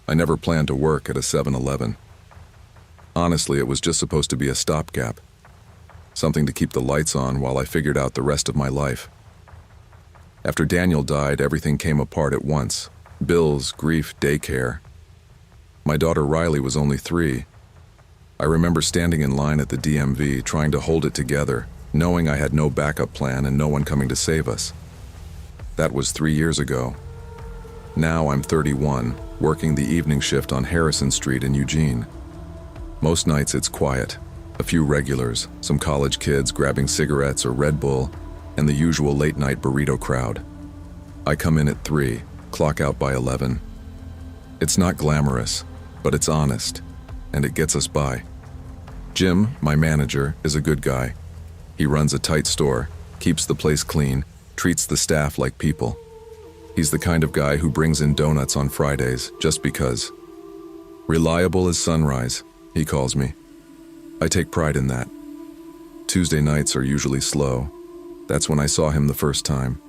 I never planned to work at a 7-Eleven. Honestly, it was just supposed to be a stopgap. Something to keep the lights on while I figured out the rest of my life. After Daniel died, everything came apart at once. Bills, grief, daycare. My daughter Riley was only 3. I remember standing in line at the DMV trying to hold it together, knowing I had no backup plan and no one coming to save us. That was 3 years ago. Now I'm 31, working the evening shift on Harrison Street in Eugene. Most nights it's quiet. A few regulars, some college kids grabbing cigarettes or Red Bull, and the usual late-night burrito crowd. I come in at 3, clock out by 11. It's not glamorous, but it's honest, and it gets us by. Jim, my manager, is a good guy. He runs a tight store, keeps the place clean, treats the staff like people. He's the kind of guy who brings in donuts on Fridays just because. Reliable as sunrise, he calls me. I take pride in that. Tuesday nights are usually slow. That's when I saw him the first time.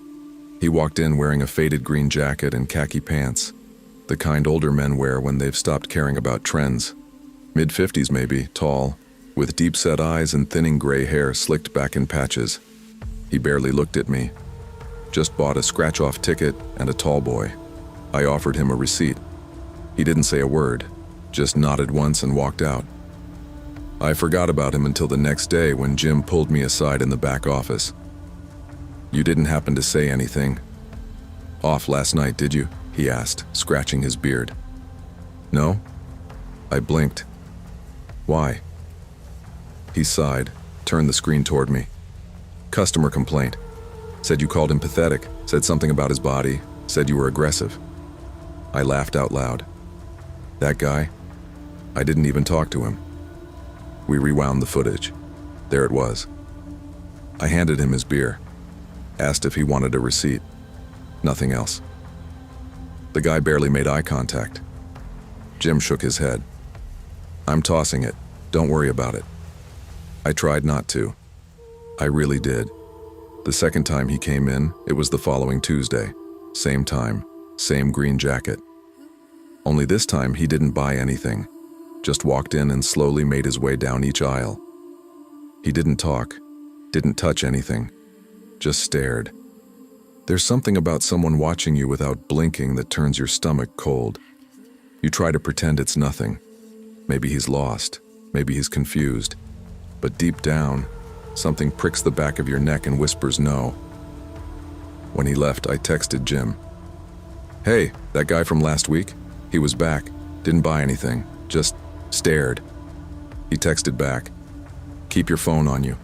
He walked in wearing a faded green jacket and khaki pants, the kind older men wear when they've stopped caring about trends. Mid-50s maybe, tall, with deep-set eyes and thinning gray hair slicked back in patches. He barely looked at me. Just bought a scratch-off ticket and a tall boy. I offered him a receipt. He didn't say a word, just nodded once and walked out. I forgot about him until the next day when Jim pulled me aside in the back office. "You didn't happen to say anything off last night, did you?" he asked, scratching his beard. "No?" I blinked. "Why?" He sighed, turned the screen toward me. "Customer complaint. Said you called him pathetic, said something about his body, said you were aggressive." I laughed out loud. "That guy? I didn't even talk to him." We rewound the footage. There it was. I handed him his beer, asked if he wanted a receipt. Nothing else. The guy barely made eye contact. Jim shook his head. "I'm tossing it. Don't worry about it." I tried not to. I really did. The second time he came in, it was the following Tuesday. Same time, same green jacket. Only this time he didn't buy anything. Just walked in and slowly made his way down each aisle. He didn't talk, didn't touch anything, just stared. There's something about someone watching you without blinking that turns your stomach cold. You try to pretend it's nothing. Maybe he's lost, maybe he's confused. But deep down, something pricks the back of your neck and whispers no. When he left, I texted Jim. "Hey, that guy from last week? He was back, didn't buy anything, just stared." He texted back, "Keep your phone on you.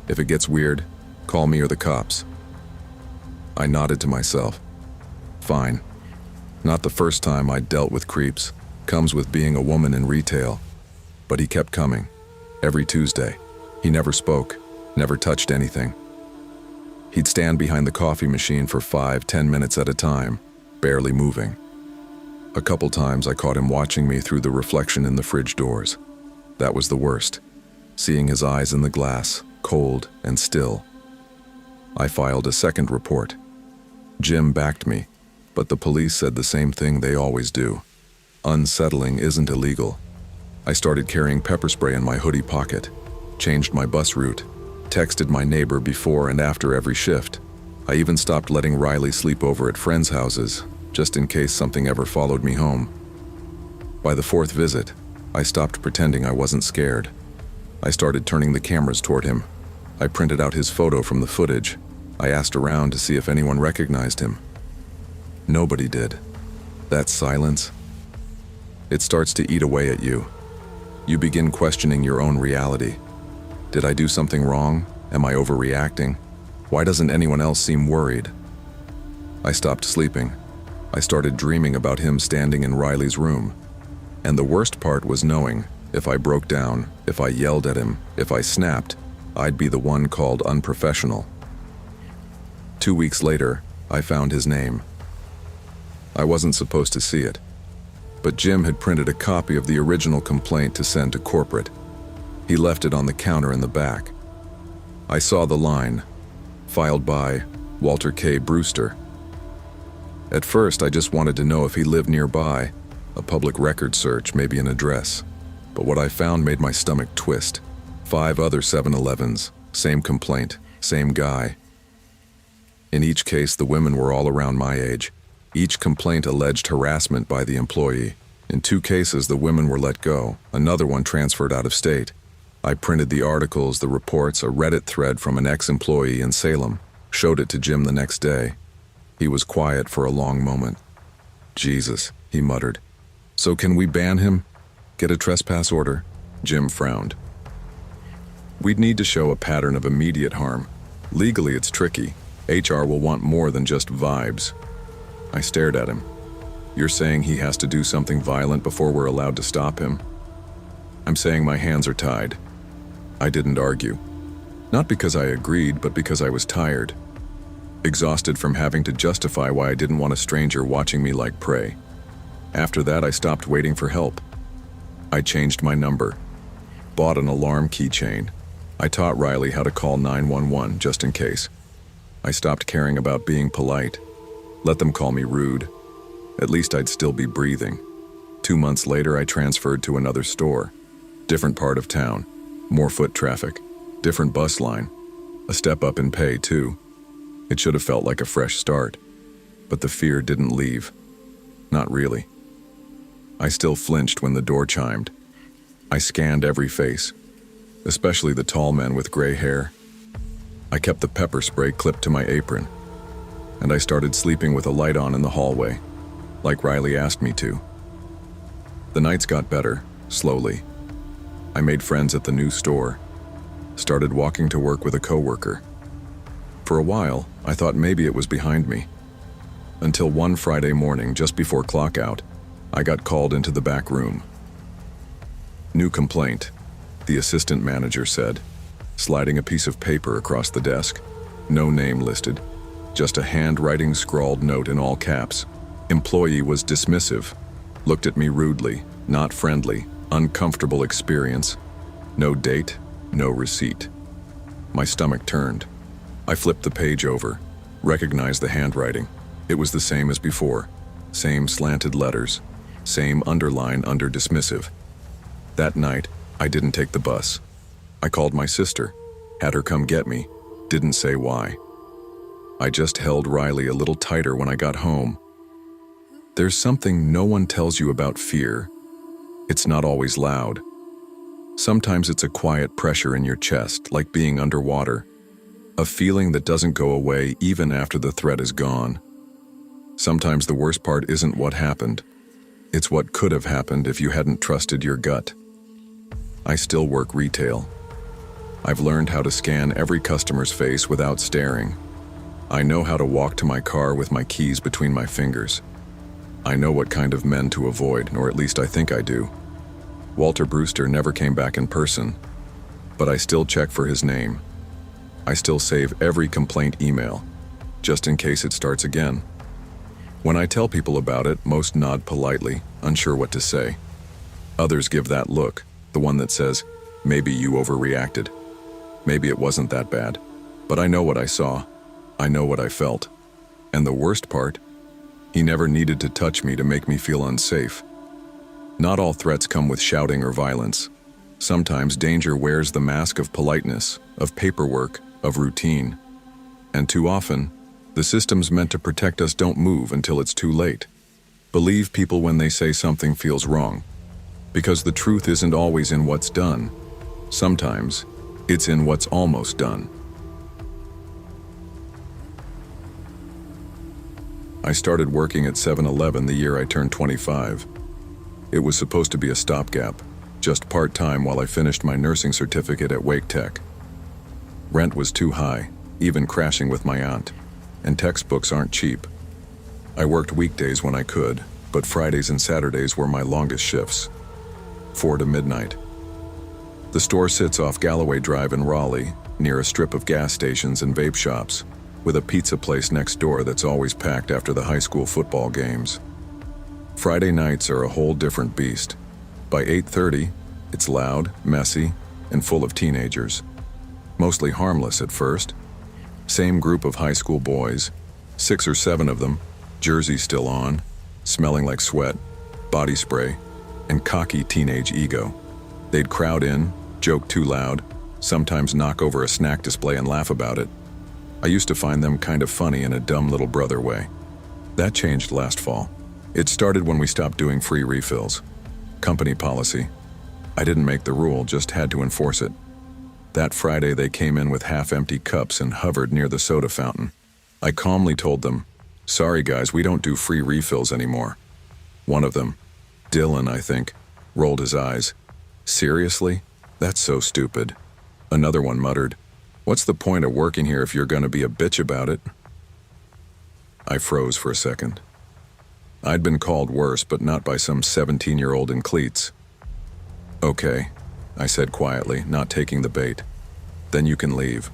If it gets weird, call me or the cops." I nodded to myself. Fine. Not the first time I'd dealt with creeps. Comes with being a woman in retail. But he kept coming. Every Tuesday. He never spoke, never touched anything. He'd stand behind the coffee machine for 5-10 minutes at a time, barely moving. A couple times I caught him watching me through the reflection in the fridge doors. That was the worst. Seeing his eyes in the glass, cold and still. I filed a second report. Jim backed me, but the police said the same thing they always do. Unsettling isn't illegal. I started carrying pepper spray in my hoodie pocket, changed my bus route, texted my neighbor before and after every shift. I even stopped letting Riley sleep over at friends' houses, just in case something ever followed me home. By the 4th visit, I stopped pretending I wasn't scared. I started turning the cameras toward him. I printed out his photo from the footage. I asked around to see if anyone recognized him. Nobody did. That silence, it starts to eat away at you. You begin questioning your own reality. Did I do something wrong? Am I overreacting? Why doesn't anyone else seem worried? I stopped sleeping. I started dreaming about him standing in Riley's room. And the worst part was knowing, if I broke down, if I yelled at him, if I snapped, I'd be the one called unprofessional. 2 weeks later, I found his name. I wasn't supposed to see it, but Jim had printed a copy of the original complaint to send to corporate. He left it on the counter in the back. I saw the line, filed by Walter K. Brewster. At first, I just wanted to know if he lived nearby. a public record search, maybe an address. But what I found made my stomach twist. 5 other 7-Elevens, same complaint, same guy. In each case, the women were all around my age. Each complaint alleged harassment by the employee. In 2 cases, the women were let go. Another one transferred out of state. I printed the articles, the reports, a Reddit thread from an ex-employee in Salem. Showed it to Jim the next day. He was quiet for a long moment. "Jesus," he muttered. "So can we ban him? Get a trespass order?" Jim frowned. "We'd need to show a pattern of immediate harm. Legally, it's tricky. HR will want more than just vibes." I stared at him. "You're saying he has to do something violent before we're allowed to stop him?" "I'm saying my hands are tied." I didn't argue. Not because I agreed, but because I was tired. Exhausted from having to justify why I didn't want a stranger watching me like prey. After that, I stopped waiting for help. I changed my number. Bought an alarm keychain. I taught Riley how to call 911 just in case. I stopped caring about being polite. Let them call me rude. At least I'd still be breathing. 2 months later, I transferred to another store. Different part of town. More foot traffic. Different bus line. A step up in pay, too. It should have felt like a fresh start. But the fear didn't leave. Not really. I still flinched when the door chimed. I scanned every face, especially the tall men with gray hair. I kept the pepper spray clipped to my apron, and I started sleeping with a light on in the hallway, like Riley asked me to. The nights got better, slowly. I made friends at the new store, started walking to work with a coworker. For a while, I thought maybe it was behind me. Until one Friday morning, just before clock out, I got called into the back room. "New complaint," the assistant manager said, sliding a piece of paper across the desk. No name listed, just a handwriting scrawled note in all caps. Employee was dismissive, looked at me rudely, not friendly, uncomfortable experience. No date, no receipt. My stomach turned. I flipped the page over, recognized the handwriting. It was the same as before, same slanted letters, same underline under dismissive. That night, I didn't take the bus. I called my sister, had her come get me, didn't say why. I just held Riley a little tighter when I got home. There's something no one tells you about fear. It's not always loud. Sometimes it's a quiet pressure in your chest, like being underwater. A feeling that doesn't go away even after the threat is gone. Sometimes the worst part isn't what happened. It's what could have happened if you hadn't trusted your gut. I still work retail. I've learned how to scan every customer's face without staring. I know how to walk to my car with my keys between my fingers. I know what kind of men to avoid, or at least I think I do. Walter Brewster never came back in person, but I still check for his name. I still save every complaint email, just in case it starts again. When I tell people about it, most nod politely, unsure what to say. Others give that look, the one that says, "Maybe you overreacted. Maybe it wasn't that bad." But I know what I saw. I know what I felt. And the worst part, he never needed to touch me to make me feel unsafe. Not all threats come with shouting or violence. Sometimes danger wears the mask of politeness, of paperwork, of routine. And too often, the systems meant to protect us don't move until it's too late. Believe people when they say something feels wrong. Because the truth isn't always in what's done. Sometimes, it's in what's almost done. I started working at 7-Eleven the year I turned 25. It was supposed to be a stopgap, just part-time while I finished my nursing certificate at Wake Tech. Rent was too high, even crashing with my aunt, and textbooks aren't cheap. I worked weekdays when I could, but Fridays and Saturdays were my longest shifts, 4 to midnight. The store sits off Galloway Drive in Raleigh, near a strip of gas stations and vape shops, with a pizza place next door that's always packed after the high school football games. Friday nights are a whole different beast. By 8:30, it's loud, messy, and full of teenagers. Mostly harmless at first. Same group of high school boys, 6 or 7 of them, jerseys still on, smelling like sweat, body spray, and cocky teenage ego. They'd crowd in, joke too loud, sometimes knock over a snack display and laugh about it. I used to find them kind of funny in a dumb little brother way. That changed last fall. It started when we stopped doing free refills. Company policy. I didn't make the rule, just had to enforce it. That Friday they came in with half-empty cups and hovered near the soda fountain. I calmly told them, "Sorry guys, we don't do free refills anymore." One of them, Dylan I think, rolled his eyes. "Seriously? That's so stupid." Another one muttered, "What's the point of working here if you're gonna be a bitch about it?" I froze for a second. I'd been called worse, but not by some 17-year-old in cleats. "Okay," I said quietly, not taking the bait. "Then you can leave."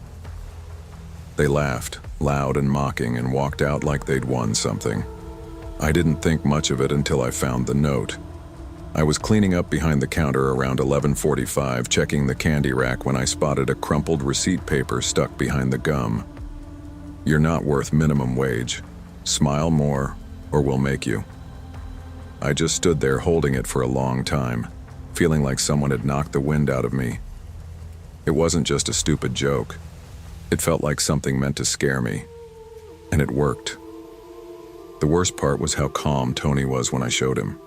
They laughed, loud and mocking, and walked out like they'd won something. I didn't think much of it until I found the note. I was cleaning up behind the counter around 11:45, checking the candy rack when I spotted a crumpled receipt paper stuck behind the gum. "You're not worth minimum wage. Smile more, or we'll make you." I just stood there holding it for a long time, feeling like someone had knocked the wind out of me. It wasn't just a stupid joke. It felt like something meant to scare me. And it worked. The worst part was how calm Tony was when I showed him.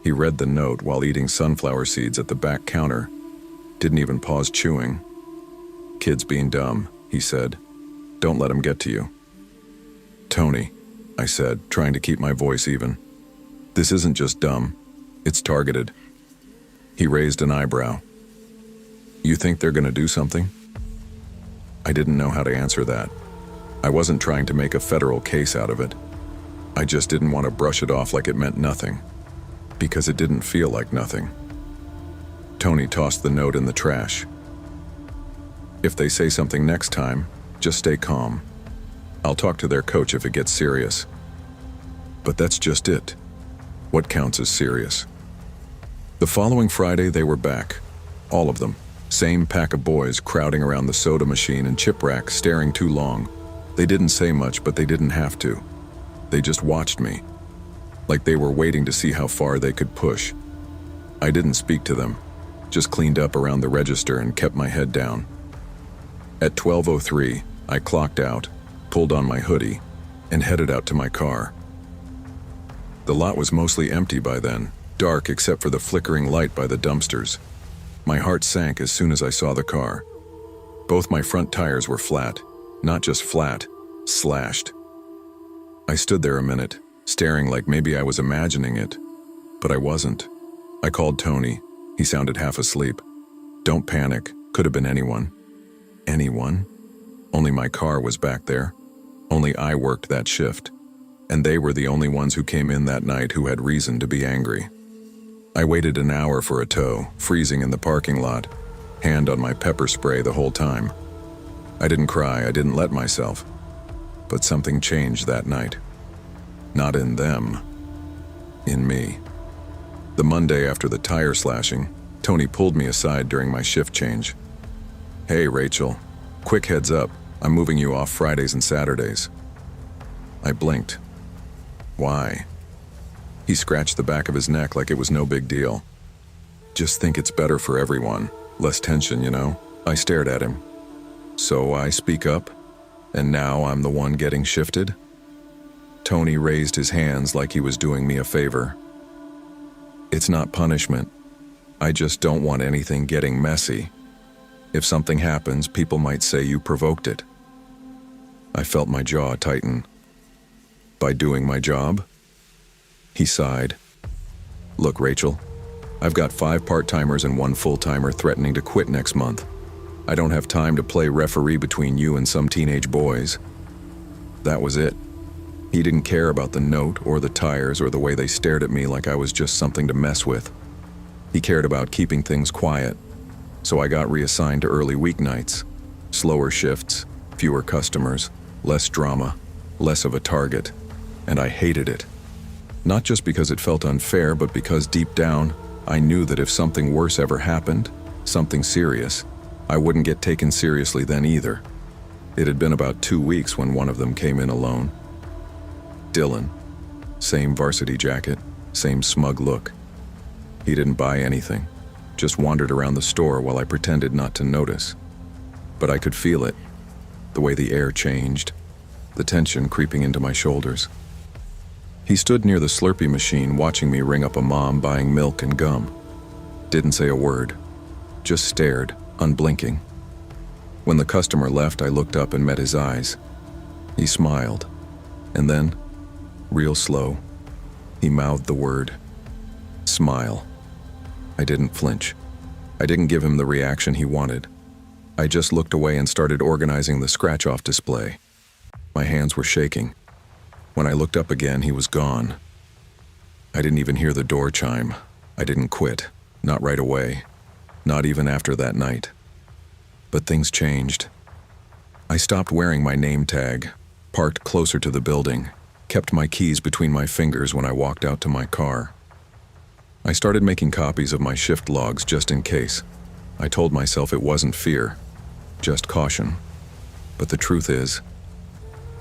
He read the note while eating sunflower seeds at the back counter. Didn't even pause chewing. "Kids being dumb," he said. "Don't let them get to you." "Tony," I said, trying to keep my voice even. "This isn't just dumb. It's targeted." He raised an eyebrow. "You think they're gonna do something?" I didn't know how to answer that. I wasn't trying to make a federal case out of it. I just didn't want to brush it off like it meant nothing, because it didn't feel like nothing. Tony tossed the note in the trash. "If they say something next time, just stay calm. I'll talk to their coach if it gets serious." But that's just it. What counts as serious? The following Friday they were back. All of them. Same pack of boys crowding around the soda machine and chip rack, staring too long. They didn't say much, but they didn't have to. They just watched me, like they were waiting to see how far they could push. I didn't speak to them, just cleaned up around the register and kept my head down. At 12:03, I clocked out, pulled on my hoodie, and headed out to my car. The lot was mostly empty by then, dark except for the flickering light by the dumpsters. My heart sank as soon as I saw the car. Both my front tires were flat, not just flat, slashed. I stood there a minute, staring like maybe I was imagining it, but I wasn't. I called Tony. He sounded half asleep. "Don't panic, could have been anyone." Anyone? Only my car was back there. Only I worked that shift. And they were the only ones who came in that night who had reason to be angry. I waited an hour for a tow, freezing in the parking lot, hand on my pepper spray the whole time. I didn't cry, I didn't let myself. But something changed that night. Not in them. In me. The Monday after the tire slashing, Tony pulled me aside during my shift change. "Hey, Rachel. Quick heads up, I'm moving you off Fridays and Saturdays." I blinked. "Why?" He scratched the back of his neck like it was no big deal. "Just think it's better for everyone. Less tension, you know?" I stared at him. So I speak up, and now I'm the one getting shifted? Tony raised his hands like he was doing me a favor. "It's not punishment. I just don't want anything getting messy. If something happens, people might say you provoked it." I felt my jaw tighten. "By doing my job?" He sighed. "Look, Rachel, I've got 5 part-timers and 1 full-timer threatening to quit next month. I don't have time to play referee between you and some teenage boys." That was it. He didn't care about the note or the tires or the way they stared at me like I was just something to mess with. He cared about keeping things quiet. So I got reassigned to early weeknights. Slower shifts, fewer customers, less drama, less of a target. And I hated it. Not just because it felt unfair, but because deep down, I knew that if something worse ever happened, something serious, I wouldn't get taken seriously then either. It had been about 2 weeks when one of them came in alone. Dylan. Same varsity jacket, Same smug look. He didn't buy anything, just wandered around the store while I pretended not to notice. But I could feel it, the way the air changed, the tension creeping into my shoulders. He stood near the Slurpee machine watching me ring up a mom buying milk and gum. Didn't say a word, just stared, unblinking. When the customer left, I looked up and met his eyes. He smiled, and then, real slow, he mouthed the word, smile. I didn't flinch. I didn't give him the reaction he wanted. I just looked away and started organizing the scratch-off display. My hands were shaking. When I looked up again, he was gone. I didn't even hear the door chime. I didn't quit, not right away, not even after that night. But things changed. I stopped wearing my name tag, parked closer to the building, kept my keys between my fingers when I walked out to my car. I started making copies of my shift logs just in case. I told myself it wasn't fear, just caution. But the truth is,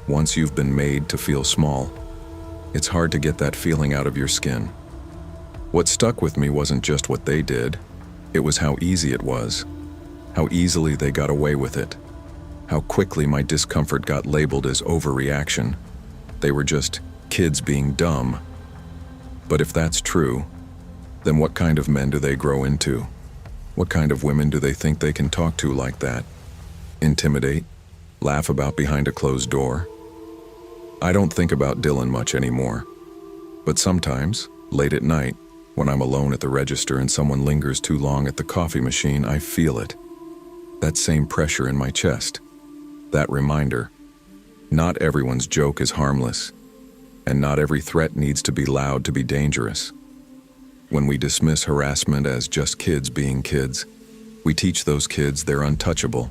once you've been made to feel small, it's hard to get that feeling out of your skin. What stuck with me wasn't just what they did, it was how easy it was, how easily they got away with it, how quickly my discomfort got labeled as overreaction. They were just kids being dumb. But if that's true, then what kind of men do they grow into? What kind of women do they think they can talk to like that? Intimidate? Laugh about behind a closed door? I don't think about Dylan much anymore. But sometimes, late at night, when I'm alone at the register and someone lingers too long at the coffee machine, I feel it. That same pressure in my chest. That reminder. Not everyone's joke is harmless, and not every threat needs to be loud to be dangerous. When we dismiss harassment as just kids being kids, we teach those kids they're untouchable,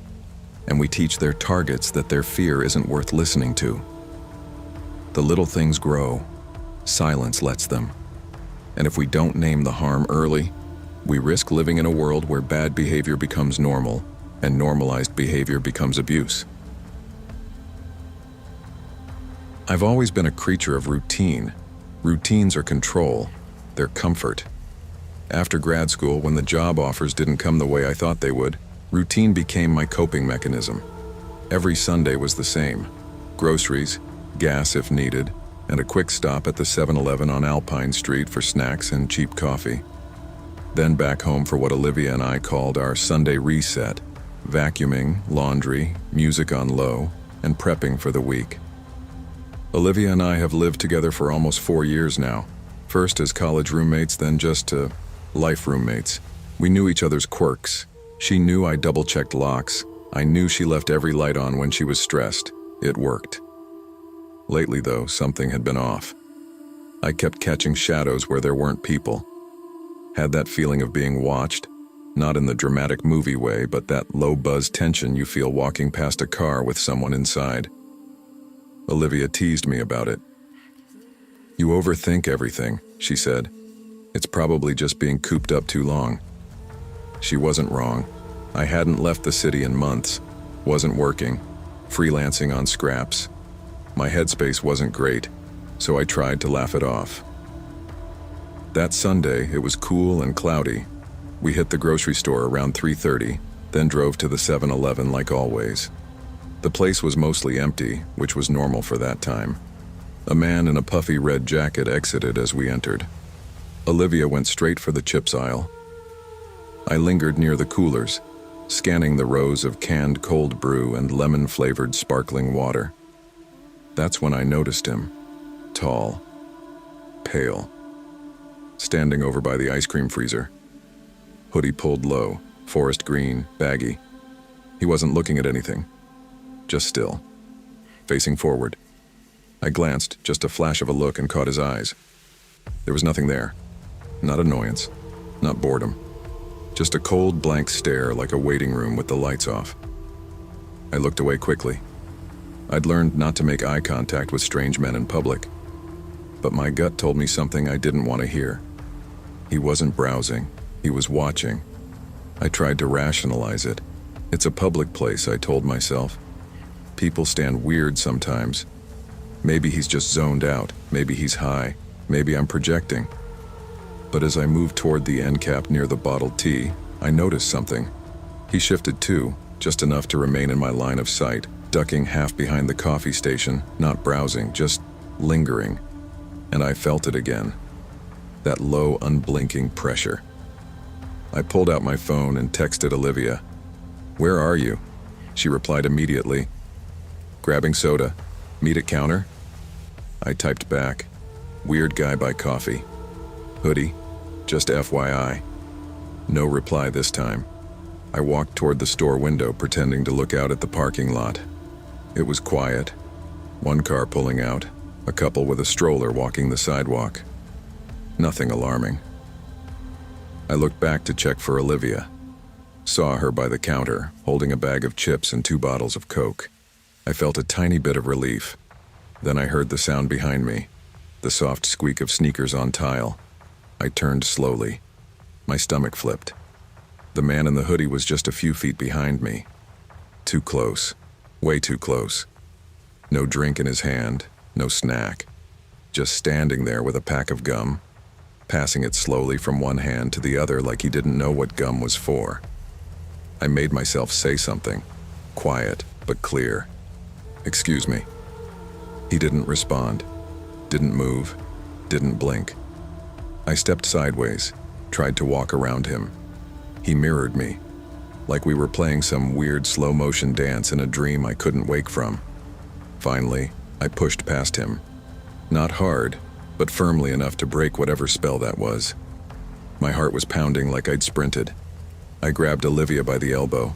and we teach their targets that their fear isn't worth listening to. The little things grow, silence lets them. And if we don't name the harm early, we risk living in a world where bad behavior becomes normal, and normalized behavior becomes abuse. I've always been a creature of routine. Routines are control, they're comfort. After grad school, when the job offers didn't come the way I thought they would, routine became my coping mechanism. Every Sunday was the same. Groceries, gas if needed, and a quick stop at the 7-Eleven on Alpine Street for snacks and cheap coffee. Then back home for what Olivia and I called our Sunday reset, vacuuming, laundry, music on low, and prepping for the week. Olivia and I have lived together for almost 4 years now, first as college roommates, then just life roommates. We knew each other's quirks. She knew I double-checked locks. I knew she left every light on when she was stressed. It worked. Lately, though, something had been off. I kept catching shadows where there weren't people. Had that feeling of being watched, not in the dramatic movie way, but that low-buzz tension you feel walking past a car with someone inside. Olivia teased me about it. "You overthink everything," she said. "It's probably just being cooped up too long." She wasn't wrong. I hadn't left the city in months, wasn't working, freelancing on scraps. My headspace wasn't great, so I tried to laugh it off. That Sunday, it was cool and cloudy. We hit the grocery store around 3:30, then drove to the 7-Eleven like always. The place was mostly empty, which was normal for that time. A man in a puffy red jacket exited as we entered. Olivia went straight for the chips aisle. I lingered near the coolers, scanning the rows of canned cold brew and lemon-flavored sparkling water. That's when I noticed him, tall, pale, standing over by the ice cream freezer. Hoodie pulled low, forest green, baggy. He wasn't looking at anything, just still, facing forward. I glanced, just a flash of a look, and caught his eyes. There was nothing there. Not annoyance, not boredom. Just a cold, blank stare like a waiting room with the lights off. I looked away quickly. I'd learned not to make eye contact with strange men in public. But my gut told me something I didn't want to hear. He wasn't browsing, he was watching. I tried to rationalize it. It's a public place, I told myself. People stand weird sometimes. Maybe he's just zoned out, maybe he's high, maybe I'm projecting. But as I moved toward the end cap near the bottled tea, I noticed something. He shifted too, just enough to remain in my line of sight, ducking half behind the coffee station, not browsing, just lingering. And I felt it again. That low, unblinking pressure. I pulled out my phone and texted Olivia. "Where are you?" She replied immediately. "Grabbing soda. Meet at counter?" I typed back. "Weird guy by coffee. Hoodie. Just FYI." No reply this time. I walked toward the store window, pretending to look out at the parking lot. It was quiet. One car pulling out, a couple with a stroller walking the sidewalk. Nothing alarming. I looked back to check for Olivia. Saw her by the counter, holding a bag of chips and 2 bottles of Coke. I felt a tiny bit of relief. Then I heard the sound behind me, the soft squeak of sneakers on tile. I turned slowly. My stomach flipped. The man in the hoodie was just a few feet behind me. Too close. Way too close. No drink in his hand, no snack. Just standing there with a pack of gum, passing it slowly from one hand to the other like he didn't know what gum was for. I made myself say something, quiet but clear. "Excuse me." He didn't respond, didn't move, didn't blink. I stepped sideways, tried to walk around him. He mirrored me, like we were playing some weird slow-motion dance in a dream I couldn't wake from. Finally, I pushed past him. Not hard, but firmly enough to break whatever spell that was. My heart was pounding like I'd sprinted. I grabbed Olivia by the elbow.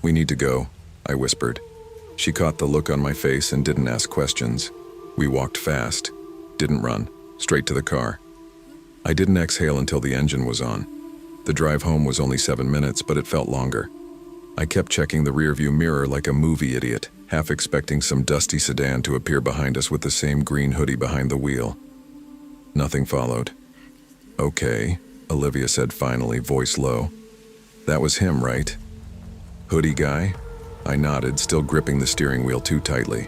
"We need to go," I whispered. She caught the look on my face and didn't ask questions. We walked fast, didn't run, straight to the car. I didn't exhale until the engine was on. The drive home was only 7 minutes, but it felt longer. I kept checking the rearview mirror like a movie idiot, half expecting some dusty sedan to appear behind us with the same green hoodie behind the wheel. Nothing followed. "Okay," Olivia said finally, voice low. "That was him, right? Hoodie guy?" I nodded, still gripping the steering wheel too tightly.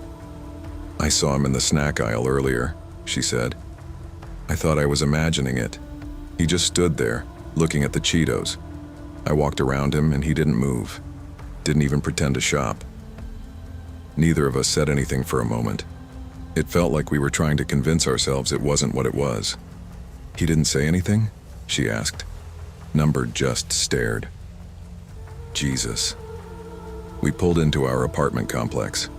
"I saw him in the snack aisle earlier," she said. I thought I was imagining it. He just stood there, looking at the Cheetos. I walked around him and he didn't move. Didn't even pretend to shop. Neither of us said anything for a moment. It felt like we were trying to convince ourselves it wasn't what it was. "He didn't say anything?" she asked. Number just stared. Jesus. We pulled into our apartment complex.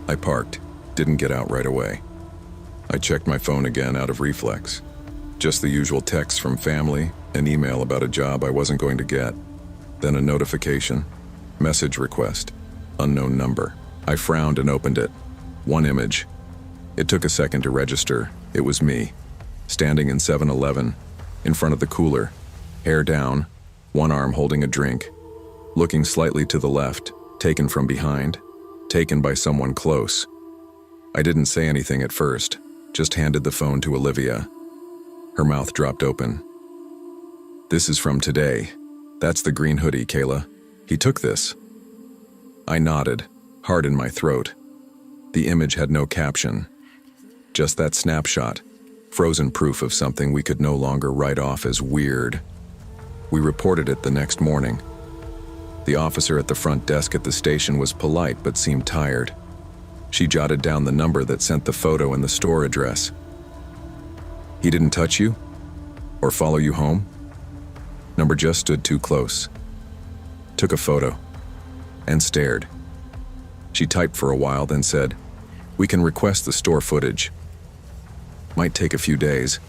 I parked, didn't get out right away. I checked my phone again out of reflex. Just the usual texts from family, an email about a job I wasn't going to get, then a notification, message request, unknown number. I frowned and opened it. One image. It took a second to register. It was me, standing in 7-Eleven, in front of the cooler, hair down, one arm holding a drink, looking slightly to the left, taken from behind, taken by someone close. I didn't say anything at first, just handed the phone to Olivia. Her mouth dropped open. "This is from today. That's the green hoodie, Kayla. He took this." I nodded, heart in my throat. The image had no caption. Just that snapshot, frozen proof of something we could no longer write off as weird. We reported it the next morning. The officer at the front desk at the station was polite but seemed tired. She jotted down the number that sent the photo and the store address. "He didn't touch you? Or follow you home?" Number just stood too close. Took a photo. And stared. She typed for a while, then said, "We can request the store footage. Might take a few days.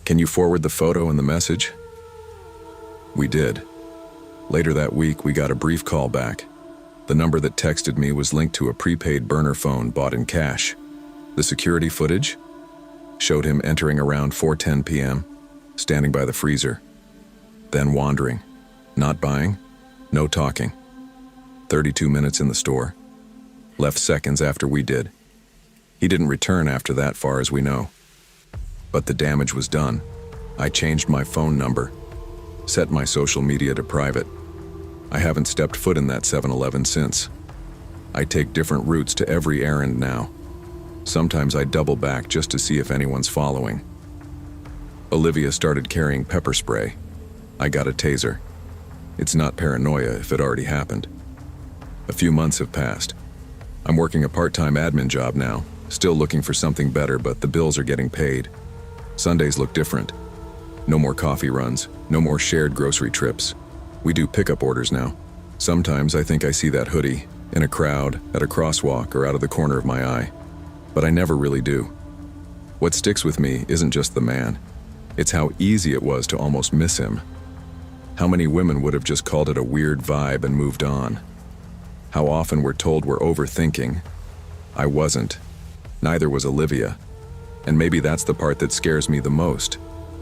Can you forward the photo and the message?" We did. Later that week, we got a brief call back. The number that texted me was linked to a prepaid burner phone bought in cash. The security footage showed him entering around 4:10 p.m., standing by the freezer, then wandering, not buying, no talking. 32 minutes in the store. Left seconds after we did. He didn't return after that, far as we know. But the damage was done. I changed my phone number, set my social media to private. I haven't stepped foot in that 7-Eleven since. I take different routes to every errand now. Sometimes I double back just to see if anyone's following. Olivia started carrying pepper spray. I got a taser. It's not paranoia if it already happened. A few months have passed. I'm working a part-time admin job now, still looking for something better, but the bills are getting paid. Sundays look different. No more coffee runs, no more shared grocery trips. We do pickup orders now. Sometimes I think I see that hoodie in a crowd, at a crosswalk, or out of the corner of my eye. But I never really do. What sticks with me isn't just the man. It's how easy it was to almost miss him. How many women would have just called it a weird vibe and moved on? How often we're told we're overthinking. I wasn't. Neither was Olivia. And maybe that's the part that scares me the most.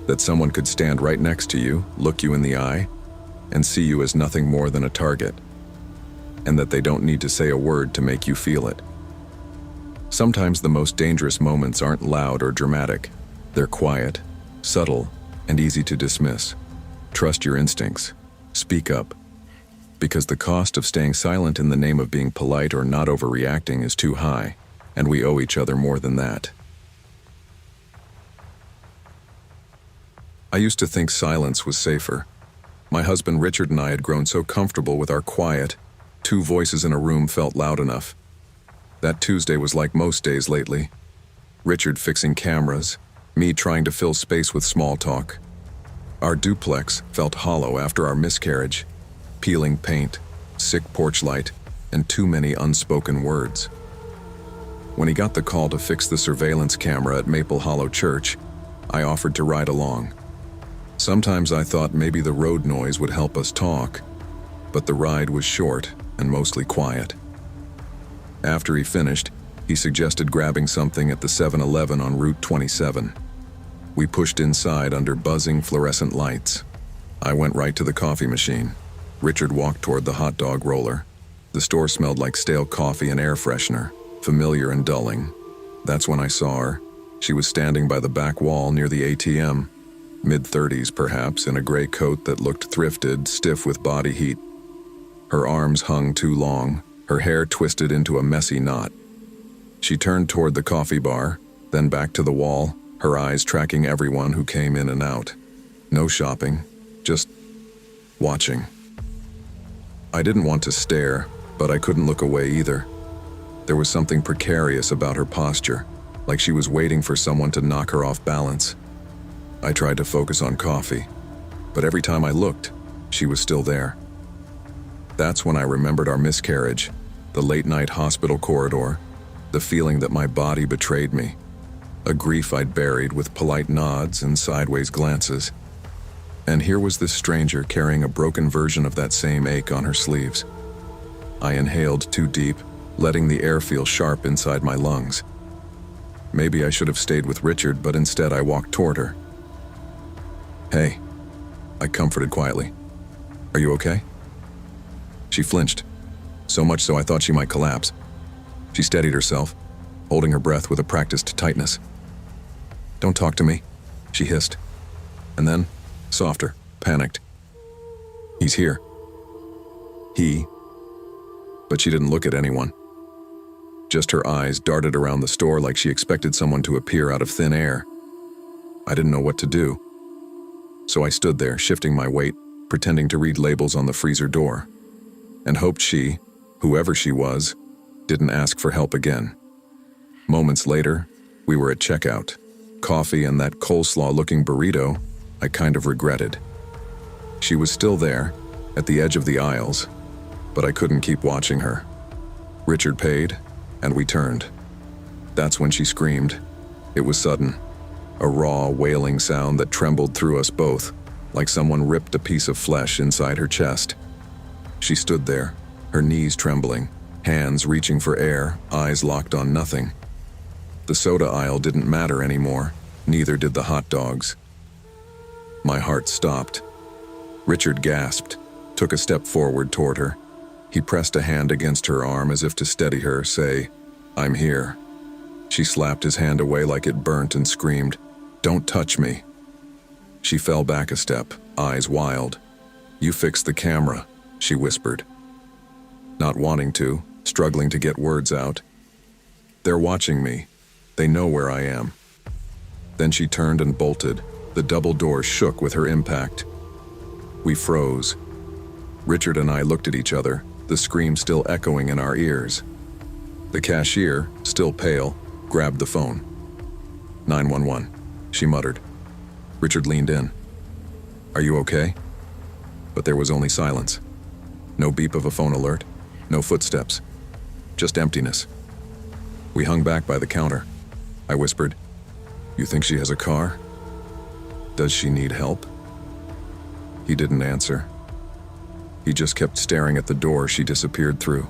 That someone could stand right next to you, look you in the eye, and see you as nothing more than a target. And that they don't need to say a word to make you feel it. Sometimes the most dangerous moments aren't loud or dramatic. They're quiet, subtle, and easy to dismiss. Trust your instincts. Speak up. Because the cost of staying silent in the name of being polite or not overreacting is too high, and we owe each other more than that. I used to think silence was safer. My husband Richard and I had grown so comfortable with our quiet, 2 voices in a room felt loud enough. That Tuesday was like most days lately. Richard fixing cameras, me trying to fill space with small talk. Our duplex felt hollow after our miscarriage. Peeling paint, sick porch light, and too many unspoken words. When he got the call to fix the surveillance camera at Maple Hollow Church, I offered to ride along. Sometimes I thought maybe the road noise would help us talk, but the ride was short and mostly quiet. After he finished, he suggested grabbing something at the 7-Eleven on Route 27. We pushed inside under buzzing fluorescent lights. I went right to the coffee machine. Richard walked toward the hot dog roller. The store smelled like stale coffee and air freshener, familiar and dulling. That's when I saw her. She was standing by the back wall near the ATM, mid-30s perhaps, in a gray coat that looked thrifted, stiff with body heat. Her arms hung too long, her hair twisted into a messy knot. She turned toward the coffee bar, then back to the wall, her eyes tracking everyone who came in and out. No shopping, just watching. I didn't want to stare, but I couldn't look away either. There was something precarious about her posture, like she was waiting for someone to knock her off balance. I tried to focus on coffee, but every time I looked, she was still there. That's when I remembered our miscarriage, the late-night hospital corridor, the feeling that my body betrayed me, a grief I'd buried with polite nods and sideways glances. And here was this stranger carrying a broken version of that same ache on her sleeves. I inhaled too deep, letting the air feel sharp inside my lungs. Maybe I should have stayed with Richard, but instead I walked toward her. "Hey," I comforted quietly. "Are you okay?" She flinched, so much so I thought she might collapse. She steadied herself, holding her breath with a practiced tightness. "Don't talk to me," she hissed. And then, softer, panicked. "He's here." He. But she didn't look at anyone. Just her eyes darted around the store like she expected someone to appear out of thin air. I didn't know what to do. So I stood there, shifting my weight, pretending to read labels on the freezer door, and hoped she, whoever she was, didn't ask for help again. Moments later, we were at checkout. Coffee and that coleslaw-looking burrito I kind of regretted. She was still there, at the edge of the aisles, but I couldn't keep watching her. Richard paid, and we turned. That's when she screamed. It was sudden, a raw, wailing sound that trembled through us both, like someone ripped a piece of flesh inside her chest. She stood there, her knees trembling, hands reaching for air, eyes locked on nothing. The soda aisle didn't matter anymore, neither did the hot dogs. My heart stopped. Richard gasped, took a step forward toward her. He pressed a hand against her arm as if to steady her, say, "I'm here." She slapped his hand away like it burnt and screamed, "Don't touch me." She fell back a step, eyes wild. "You fixed the camera," she whispered. Not wanting to, struggling to get words out. "They're watching me. They know where I am." Then she turned and bolted, The double doors shook with her impact. We froze. Richard and I looked at each other, the scream still echoing in our ears. The cashier, still pale, grabbed the phone. 911, she muttered. Richard leaned in. Are you okay? But there was only silence. No beep of a phone alert, no footsteps, just emptiness. We hung back by the counter. I whispered, You think she has a car? Does she need help? He didn't answer. He just kept staring at the door she disappeared through.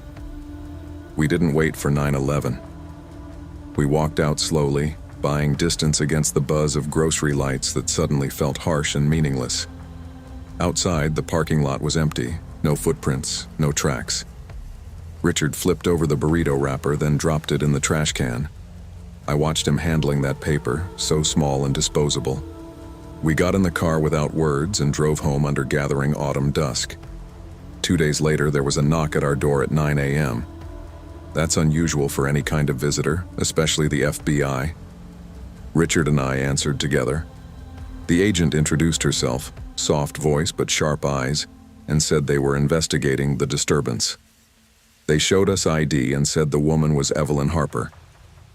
We didn't wait for 911. We walked out slowly, buying distance against the buzz of grocery lights that suddenly felt harsh and meaningless. Outside, the parking lot was empty, no footprints, no tracks. Richard flipped over the burrito wrapper, then dropped it in the trash can. I watched him handling that paper, so small and disposable. We got in the car without words and drove home under gathering autumn dusk. 2 days later, there was a knock at our door at 9 a.m. That's unusual for any kind of visitor, especially the FBI. Richard and I answered together. The agent introduced herself, soft voice but sharp eyes, and said they were investigating the disturbance. They showed us ID and said the woman was Evelyn Harper,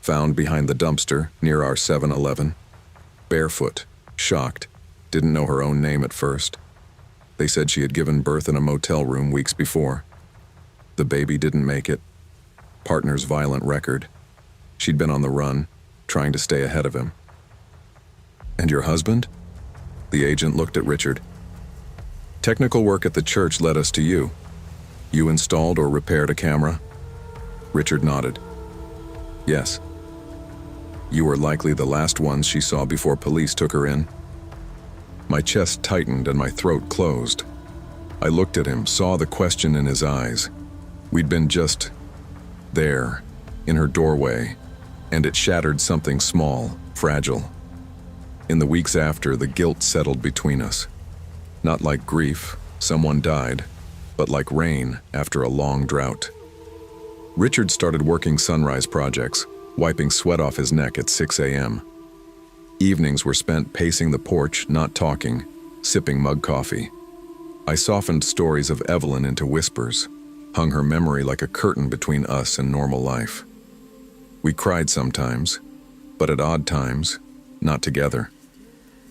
found behind the dumpster near our 7-Eleven. Barefoot, shocked, didn't know her own name at first. They said she had given birth in a motel room weeks before. The baby didn't make it. Partner's violent record. She'd been on the run, trying to stay ahead of him. And your husband? The agent looked at Richard. Technical work at the church led us to you. You installed or repaired a camera? Richard nodded. Yes. You were likely the last ones she saw before police took her in. My chest tightened and my throat closed. I looked at him, saw the question in his eyes. We'd been just there, in her doorway, and it shattered something small, fragile. In the weeks after, the guilt settled between us. Not like grief, someone died, but like rain after a long drought. Richard started working sunrise projects, wiping sweat off his neck at 6 a.m. Evenings were spent pacing the porch, not talking, sipping mug coffee. I softened stories of Evelyn into whispers, hung her memory like a curtain between us and normal life. We cried sometimes, but at odd times, not together.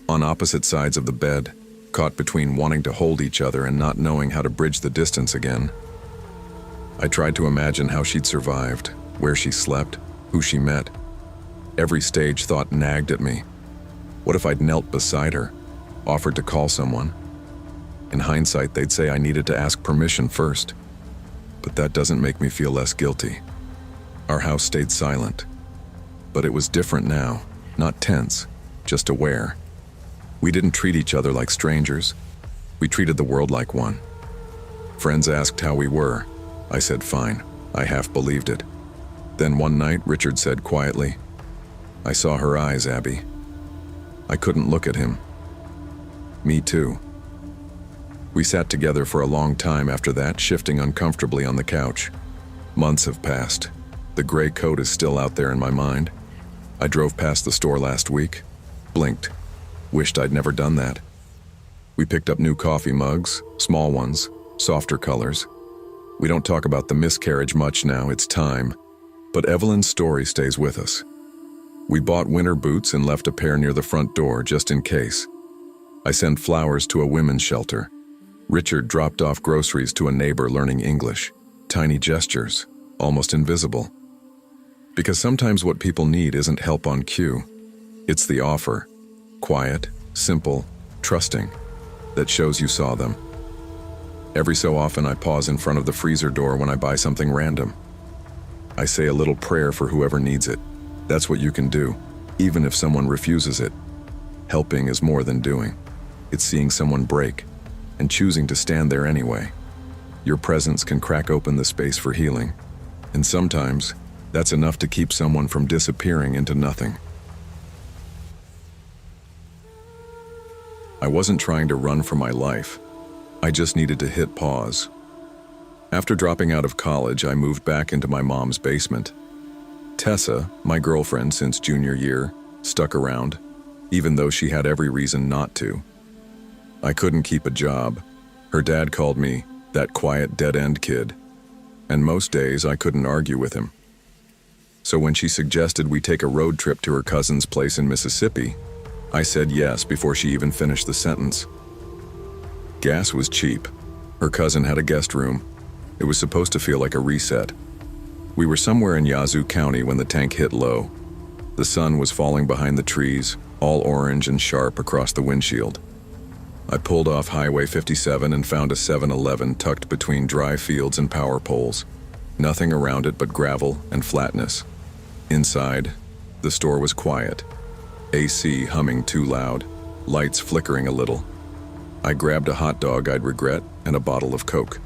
On opposite sides of the bed, caught between wanting to hold each other and not knowing how to bridge the distance again. I tried to imagine how she'd survived, where she slept, who she met. Every stage thought nagged at me. What if I'd knelt beside her, offered to call someone? In hindsight, they'd say I needed to ask permission first. But that doesn't make me feel less guilty. Our house stayed silent. But it was different now, not tense, just aware. We didn't treat each other like strangers. We treated the world like one. Friends asked how we were. I said fine. I half believed it. Then one night, Richard said quietly, I saw her eyes, Abby. I couldn't look at him. Me too. We sat together for a long time after that, shifting uncomfortably on the couch. Months have passed. The gray coat is still out there in my mind. I drove past the store last week, blinked, wished I'd never done that. We picked up new coffee mugs, small ones, softer colors. We don't talk about the miscarriage much now, it's time. But Evelyn's story stays with us. We bought winter boots and left a pair near the front door just in case. I sent flowers to a women's shelter. Richard dropped off groceries to a neighbor learning English. Tiny gestures, almost invisible. Because sometimes what people need isn't help on cue. It's the offer, quiet, simple, trusting, that shows you saw them. Every so often I pause in front of the freezer door when I buy something random. I say a little prayer for whoever needs it. That's what you can do, even if someone refuses it. Helping is more than doing. It's seeing someone break and choosing to stand there anyway. Your presence can crack open the space for healing, and sometimes that's enough to keep someone from disappearing into nothing. I wasn't trying to run for my life. I just needed to hit pause. After dropping out of college, I moved back into my mom's basement. Tessa, my girlfriend since junior year, stuck around. even though she had every reason not to. I couldn't keep a job. Her dad called me that quiet dead-end kid, and most days I couldn't argue with him. So when she suggested we take a road trip to her cousin's place in Mississippi, I said yes before she even finished the sentence. Gas was cheap. Her cousin had a guest room. It was supposed to feel like a reset. We were somewhere in Yazoo County when the tank hit low. The sun was falling behind the trees, all orange and sharp across the windshield. I pulled off Highway 57 and found a 7-Eleven tucked between dry fields and power poles. Nothing around it but gravel and flatness. Inside, the store was quiet. AC humming too loud, lights flickering a little. I grabbed a hot dog I'd regret and a bottle of Coke.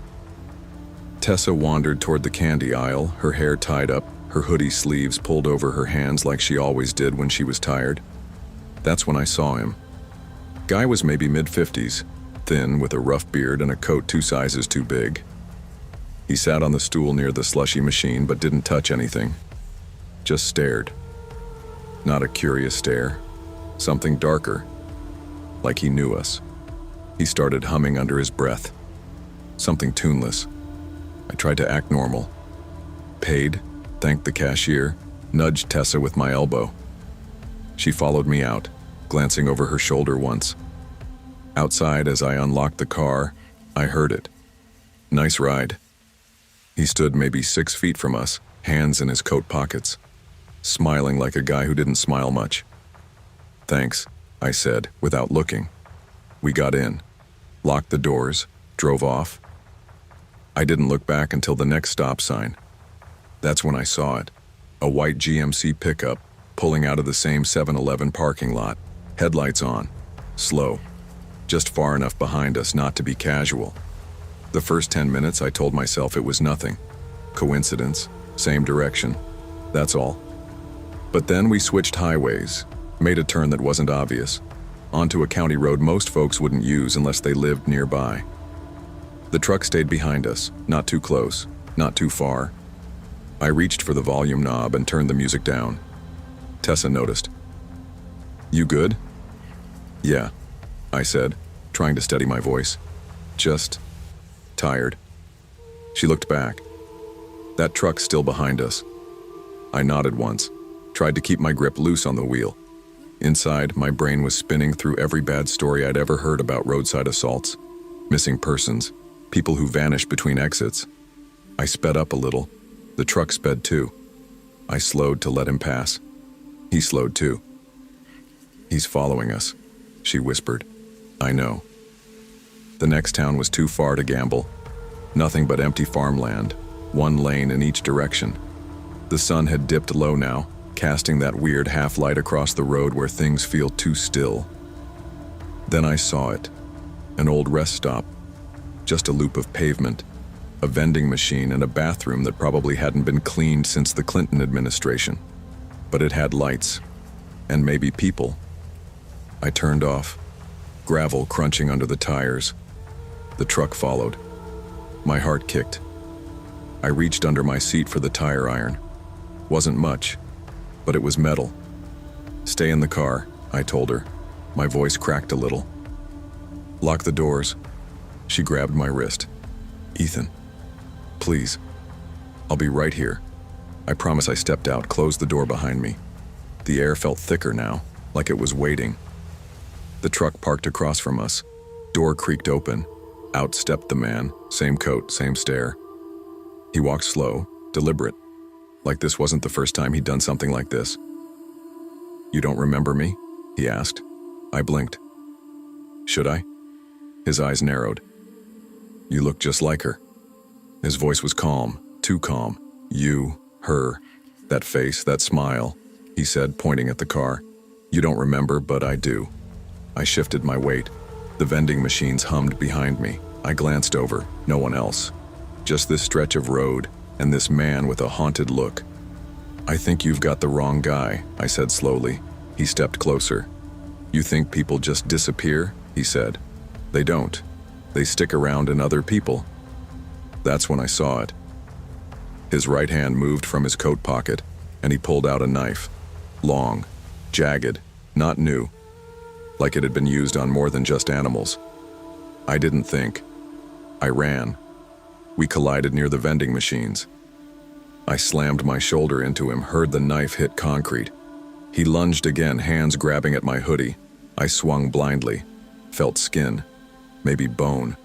Tessa wandered toward the candy aisle, her hair tied up, her hoodie sleeves pulled over her hands like she always did when she was tired. That's when I saw him. Guy was maybe mid-50s, thin with a rough beard and a coat 2 sizes too big. He sat on the stool near the slushy machine but didn't touch anything. Just stared. Not a curious stare. Something darker. Like he knew us. He started humming under his breath. Something tuneless. I tried to act normal. Paid, thanked the cashier, nudged Tessa with my elbow. She followed me out, glancing over her shoulder once. Outside, as I unlocked the car, I heard it. Nice ride. He stood maybe 6 feet from us, hands in his coat pockets, smiling like a guy who didn't smile much. Thanks, I said, without looking. We got in, locked the doors, drove off. I didn't look back until the next stop sign. That's when I saw it. A white GMC pickup, pulling out of the same 7-Eleven parking lot, headlights on, slow, just far enough behind us not to be casual. The first 10 minutes I told myself it was nothing. Coincidence, same direction, that's all. But then we switched highways, made a turn that wasn't obvious, onto a county road most folks wouldn't use unless they lived nearby. The truck stayed behind us, not too close, not too far. I reached for the volume knob and turned the music down. Tessa noticed. You good? Yeah, I said, trying to steady my voice. Just tired. She looked back. That truck's still behind us. I nodded once, tried to keep my grip loose on the wheel. Inside, my brain was spinning through every bad story I'd ever heard about roadside assaults, missing persons, people who vanished between exits. I sped up a little. The truck sped too. I slowed to let him pass. He slowed too. He's following us, she whispered. I know. The next town was too far to gamble. Nothing but empty farmland, 1 lane in each direction. The sun had dipped low now, casting that weird half-light across the road where things feel too still. Then I saw it. An old rest stop. Just a loop of pavement. A vending machine and a bathroom that probably hadn't been cleaned since the Clinton administration. But it had lights. And maybe people. I turned off. Gravel crunching under the tires. The truck followed. My heart kicked. I reached under my seat for the tire iron. Wasn't much, but it was metal. Stay in the car, I told her. My voice cracked a little. Lock the doors. She grabbed my wrist. Ethan, please. I'll be right here. I promise. I stepped out, closed the door behind me. The air felt thicker now, like it was waiting. The truck parked across from us. Door creaked open. Out stepped the man, same coat, same stare. He walked slow, deliberate, like this wasn't the first time he'd done something like this. You don't remember me? He asked. I blinked. Should I? His eyes narrowed. You look just like her. His voice was calm, too calm. You, her, that face, that smile, he said, pointing at the car. You don't remember, but I do. I shifted my weight. The vending machines hummed behind me. I glanced over, no one else. Just this stretch of road, and this man with a haunted look. I think you've got the wrong guy, I said slowly. He stepped closer. You think people just disappear? He said. They don't. They stick around in other people. That's when I saw it. His right hand moved from his coat pocket, and he pulled out a knife. Long, jagged, not new, like it had been used on more than just animals. I didn't think. I ran. We collided near the vending machines. I slammed my shoulder into him, heard the knife hit concrete. He lunged again, hands grabbing at my hoodie. I swung blindly, felt skin, maybe bone.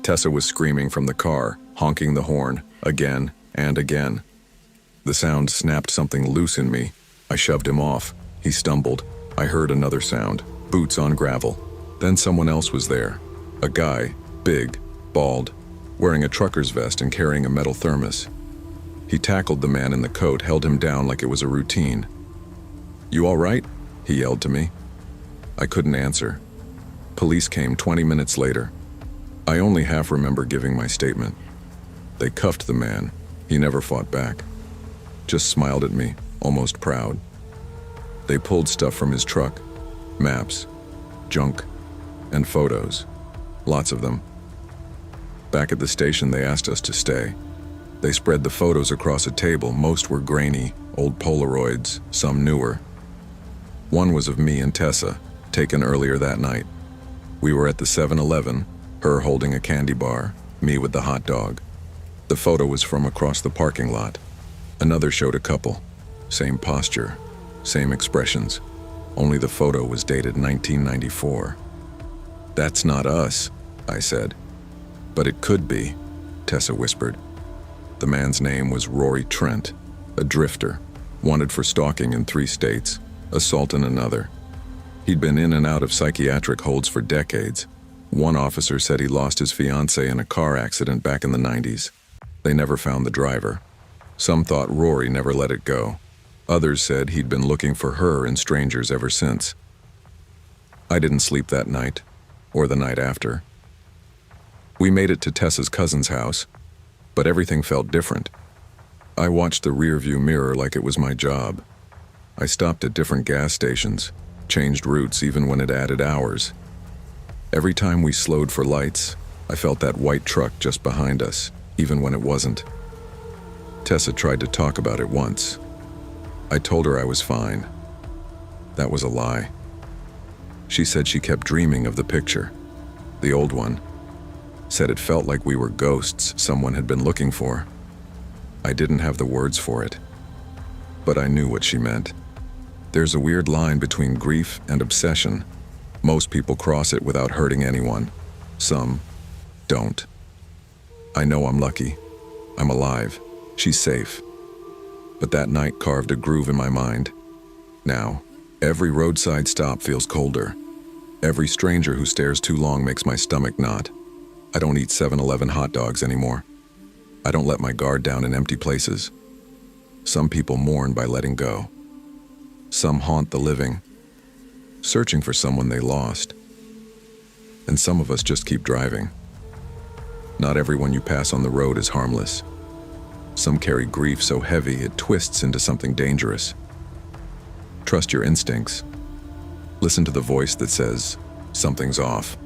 Tessa was screaming from the car, honking the horn, again and again. The sound snapped something loose in me. I shoved him off. He stumbled. I heard another sound, boots on gravel. Then someone else was there. A guy, big, bald, wearing a trucker's vest and carrying a metal thermos. He tackled the man in the coat, held him down like it was a routine. "You all right?" he yelled to me. I couldn't answer. Police came 20 minutes later. I only half remember giving my statement. They cuffed the man. He never fought back. Just smiled at me, almost proud. They pulled stuff from his truck, maps, junk, and photos. Lots of them. Back at the station, they asked us to stay. They spread the photos across a table. Most were grainy, old Polaroids, some newer. One was of me and Tessa, taken earlier that night. We were at the 7-Eleven, her holding a candy bar, me with the hot dog. The photo was from across the parking lot. Another showed a couple. Same posture, same expressions. Only the photo was dated 1994. "That's not us," I said. "But it could be," Tessa whispered. The man's name was Rory Trent, a drifter, wanted for stalking in 3 states, assault in another. He'd been in and out of psychiatric holds for decades. One officer said he lost his fiancée in a car accident back in the 90s. They never found the driver. Some thought Rory never let it go. Others said he'd been looking for her and strangers ever since. I didn't sleep that night, or the night after. We made it to Tessa's cousin's house, but everything felt different. I watched the rearview mirror like it was my job. I stopped at different gas stations, changed routes even when it added hours. Every time we slowed for lights, I felt that white truck just behind us, even when it wasn't. Tessa tried to talk about it once. I told her I was fine. That was a lie. She said she kept dreaming of the picture, the old one. Said it felt like we were ghosts someone had been looking for. I didn't have the words for it, but I knew what she meant. There's a weird line between grief and obsession. Most people cross it without hurting anyone. Some don't. I know I'm lucky. I'm alive. She's safe. But that night carved a groove in my mind. Now, every roadside stop feels colder. Every stranger who stares too long makes my stomach knot. I don't eat 7-Eleven hot dogs anymore. I don't let my guard down in empty places. Some people mourn by letting go. Some haunt the living, searching for someone they lost. And some of us just keep driving. Not everyone you pass on the road is harmless. Some carry grief so heavy it twists into something dangerous. Trust your instincts. Listen to the voice that says, something's off.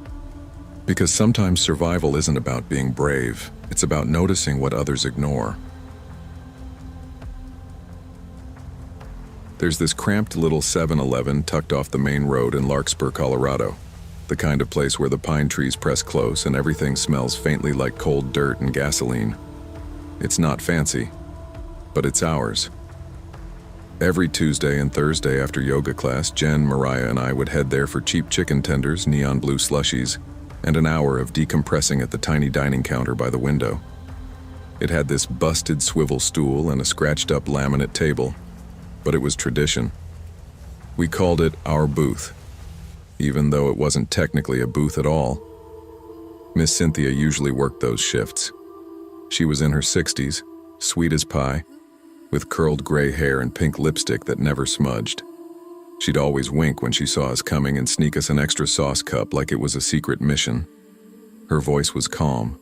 Because sometimes survival isn't about being brave, it's about noticing what others ignore. There's this cramped little 7-Eleven tucked off the main road in Larkspur, Colorado. The kind of place where the pine trees press close and everything smells faintly like cold dirt and gasoline. It's not fancy, but it's ours. Every Tuesday and Thursday after yoga class, Jen, Mariah, and I would head there for cheap chicken tenders, neon blue slushies, and an hour of decompressing at the tiny dining counter by the window. It had this busted swivel stool and a scratched-up laminate table, but it was tradition. We called it our booth, even though it wasn't technically a booth at all. Miss Cynthia usually worked those shifts. She was in her 60s, sweet as pie, with curled gray hair and pink lipstick that never smudged. She'd always wink when she saw us coming and sneak us an extra sauce cup like it was a secret mission. Her voice was calm,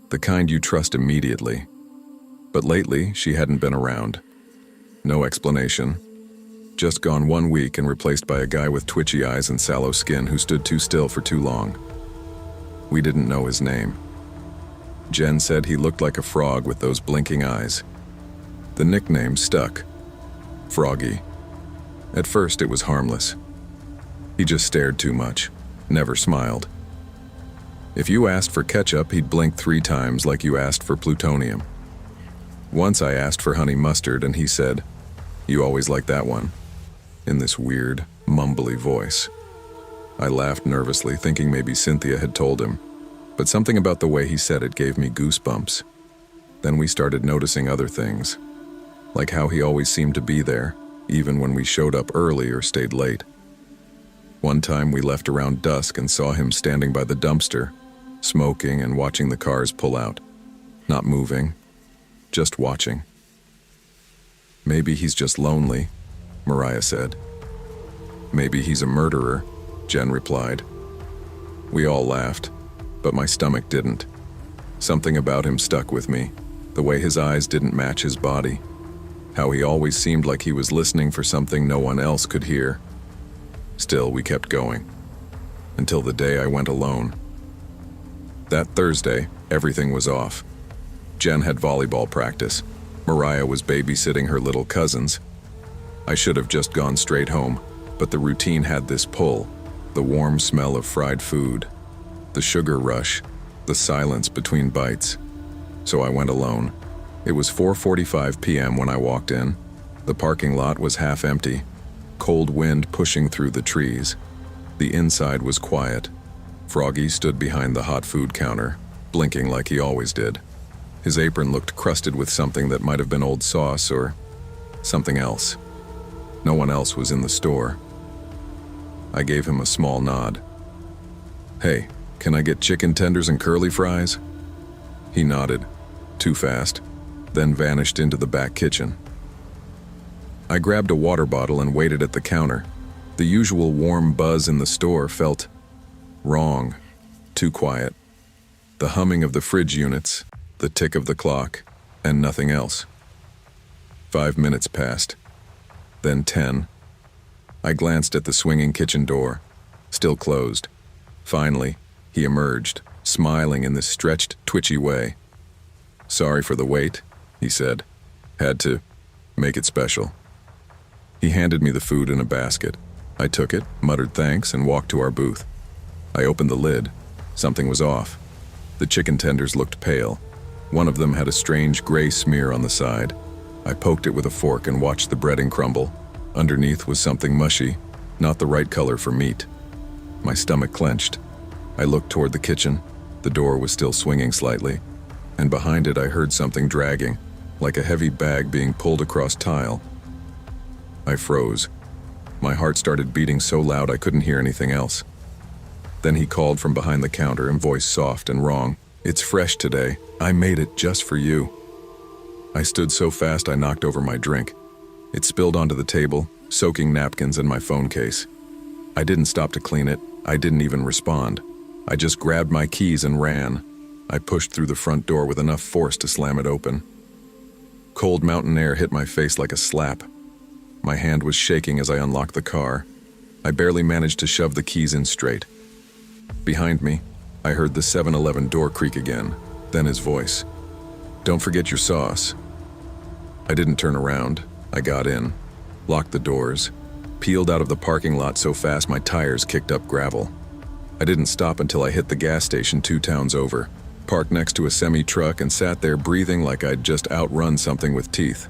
the kind you trust immediately. But lately, she hadn't been around. No explanation. Just gone 1 week and replaced by a guy with twitchy eyes and sallow skin who stood too still for too long. We didn't know his name. Jen said he looked like a frog with those blinking eyes. The nickname stuck. Froggy. At first it was harmless. He just stared too much, never smiled. If you asked for ketchup, he'd blink 3 times like you asked for plutonium. Once I asked for honey mustard and he said, "You always like that one," in this weird, mumbly voice. I laughed nervously, thinking maybe Cynthia had told him, but something about the way he said it gave me goosebumps. Then we started noticing other things, like how he always seemed to be there, even when we showed up early or stayed late. One time we left around dusk and saw him standing by the dumpster, smoking and watching the cars pull out. Not moving, just watching. "Maybe he's just lonely," Mariah said. "Maybe he's a murderer," Jen replied. We all laughed, but my stomach didn't. Something about him stuck with me, the way his eyes didn't match his body, how he always seemed like he was listening for something no one else could hear. Still, we kept going, until the day I went alone. That Thursday, everything was off. Jen had volleyball practice. Mariah was babysitting her little cousins. I should have just gone straight home, but the routine had this pull, the warm smell of fried food, the sugar rush, the silence between bites. So I went alone. It was 4:45 p.m. when I walked in. The parking lot was half empty, cold wind pushing through the trees. The inside was quiet. Froggy stood behind the hot food counter, blinking like he always did. His apron looked crusted with something that might have been old sauce or something else. No one else was in the store. I gave him a small nod. "Hey, can I get chicken tenders and curly fries?" He nodded, too fast, then vanished into the back kitchen. I grabbed a water bottle and waited at the counter. The usual warm buzz in the store felt wrong, too quiet. The humming of the fridge units, the tick of the clock, and nothing else. 5 minutes passed, then 10. I glanced at the swinging kitchen door, still closed. Finally, he emerged, smiling in this stretched, twitchy way. "Sorry for the wait," he said. "Had to make it special." He handed me the food in a basket. I took it, muttered thanks, and walked to our booth. I opened the lid. Something was off. The chicken tenders looked pale. One of them had a strange gray smear on the side. I poked it with a fork and watched the breading crumble. Underneath was something mushy, not the right color for meat. My stomach clenched. I looked toward the kitchen. The door was still swinging slightly, and behind it I heard something dragging, like a heavy bag being pulled across tile. I froze. My heart started beating so loud I couldn't hear anything else. Then he called from behind the counter in voice soft and wrong. "It's fresh today. I made it just for you." I stood so fast I knocked over my drink. It spilled onto the table, soaking napkins and my phone case. I didn't stop to clean it. I didn't even respond. I just grabbed my keys and ran. I pushed through the front door with enough force to slam it open. Cold mountain air hit my face like a slap. My hand was shaking as I unlocked the car. I barely managed to shove the keys in straight. Behind me, I heard the 7-Eleven door creak again, then his voice. "Don't forget your sauce." I didn't turn around. I got in, locked the doors, peeled out of the parking lot so fast my tires kicked up gravel. I didn't stop until I hit the gas station 2 towns over, parked next to a semi-truck and sat there breathing like I'd just outrun something with teeth.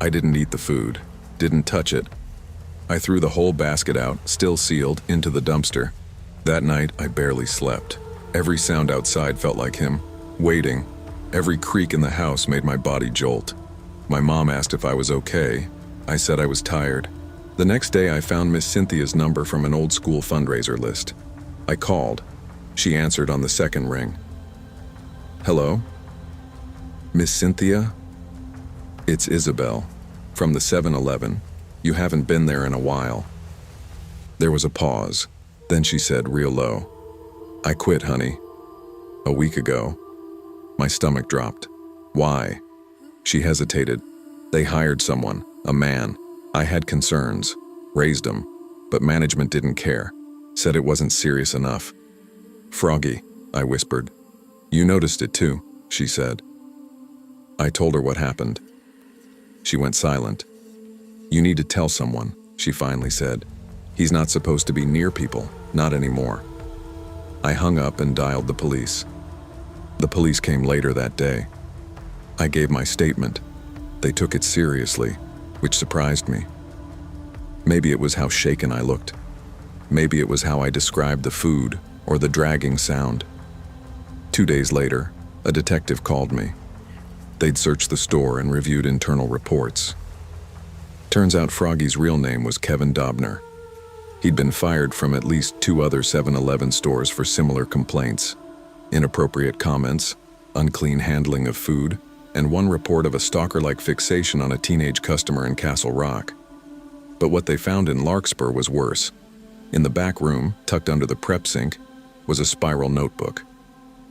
I didn't eat the food, didn't touch it. I threw the whole basket out, still sealed, into the dumpster. That night, I barely slept. Every sound outside felt like him, waiting. Every creak in the house made my body jolt. My mom asked if I was okay. I said I was tired. The next day, I found Miss Cynthia's number from an old school fundraiser list. I called. She answered on the second ring. "Hello? Miss Cynthia? It's Isabel, from the 7-Eleven. You haven't been there in a while." There was a pause. Then she said real low, "I quit, honey. A week ago." My stomach dropped. "Why?" She hesitated. "They hired someone, a man. I had concerns, raised them, but management didn't care, said it wasn't serious enough." "Froggy," I whispered. "You noticed it too," she said. I told her what happened. She went silent. "You need to tell someone," she finally said. He's not supposed to be near people, not anymore. I hung up and dialed the police. The police came later that day. I gave my statement. They took it seriously, which surprised me. Maybe it was how shaken I looked. Maybe it was how I described the food or the dragging sound. 2 days later, a detective called me. They'd searched the store and reviewed internal reports. Turns out Froggy's real name was Kevin Dobner. He'd been fired from at least 2 other 7-Eleven stores for similar complaints: inappropriate comments, unclean handling of food, and one report of a stalker-like fixation on a teenage customer in Castle Rock. But what they found in Larkspur was worse. In the back room, tucked under the prep sink, was a spiral notebook.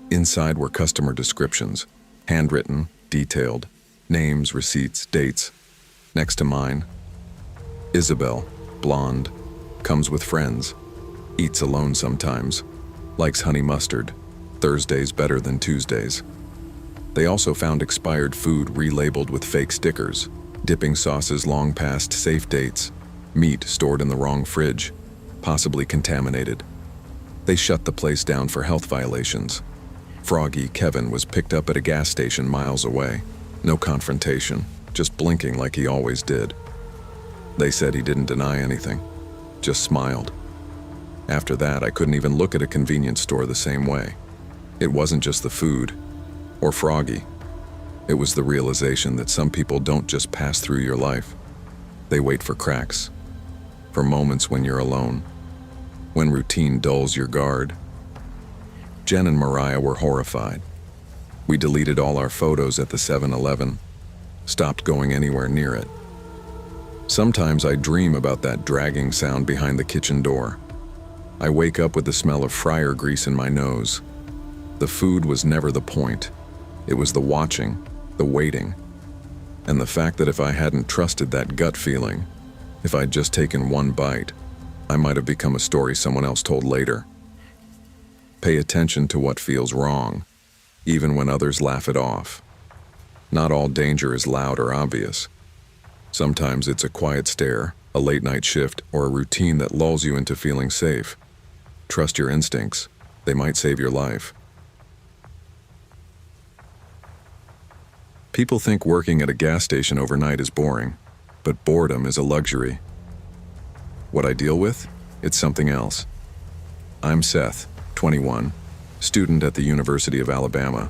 Inside were customer descriptions, handwritten, detailed, names, receipts, dates. Next to mine, Isabel, blonde, comes with friends, eats alone sometimes, likes honey mustard, Thursdays better than Tuesdays. They also found expired food relabeled with fake stickers, dipping sauces long past safe dates, meat stored in the wrong fridge, possibly contaminated. They shut the place down for health violations. Froggy Kevin was picked up at a gas station miles away. No confrontation, just blinking like he always did. They said he didn't deny anything, just smiled. After that, I couldn't even look at a convenience store the same way. It wasn't just the food, or Froggy. It was the realization that some people don't just pass through your life. They wait for cracks, for moments when you're alone, when routine dulls your guard. Jen and Mariah were horrified. We deleted all our photos at the 7-Eleven, stopped going anywhere near it. Sometimes I dream about that dragging sound behind the kitchen door. I wake up with the smell of fryer grease in my nose. The food was never the point. It was the watching, the waiting, and the fact that if I hadn't trusted that gut feeling, if I'd just taken one bite, I might have become a story someone else told later. Pay attention to what feels wrong, even when others laugh it off. Not all danger is loud or obvious. Sometimes it's a quiet stare, a late-night shift, or a routine that lulls you into feeling safe. Trust your instincts. They might save your life. People think working at a gas station overnight is boring, but boredom is a luxury. What I deal with? It's something else. I'm Seth, 21, student at the University of Alabama.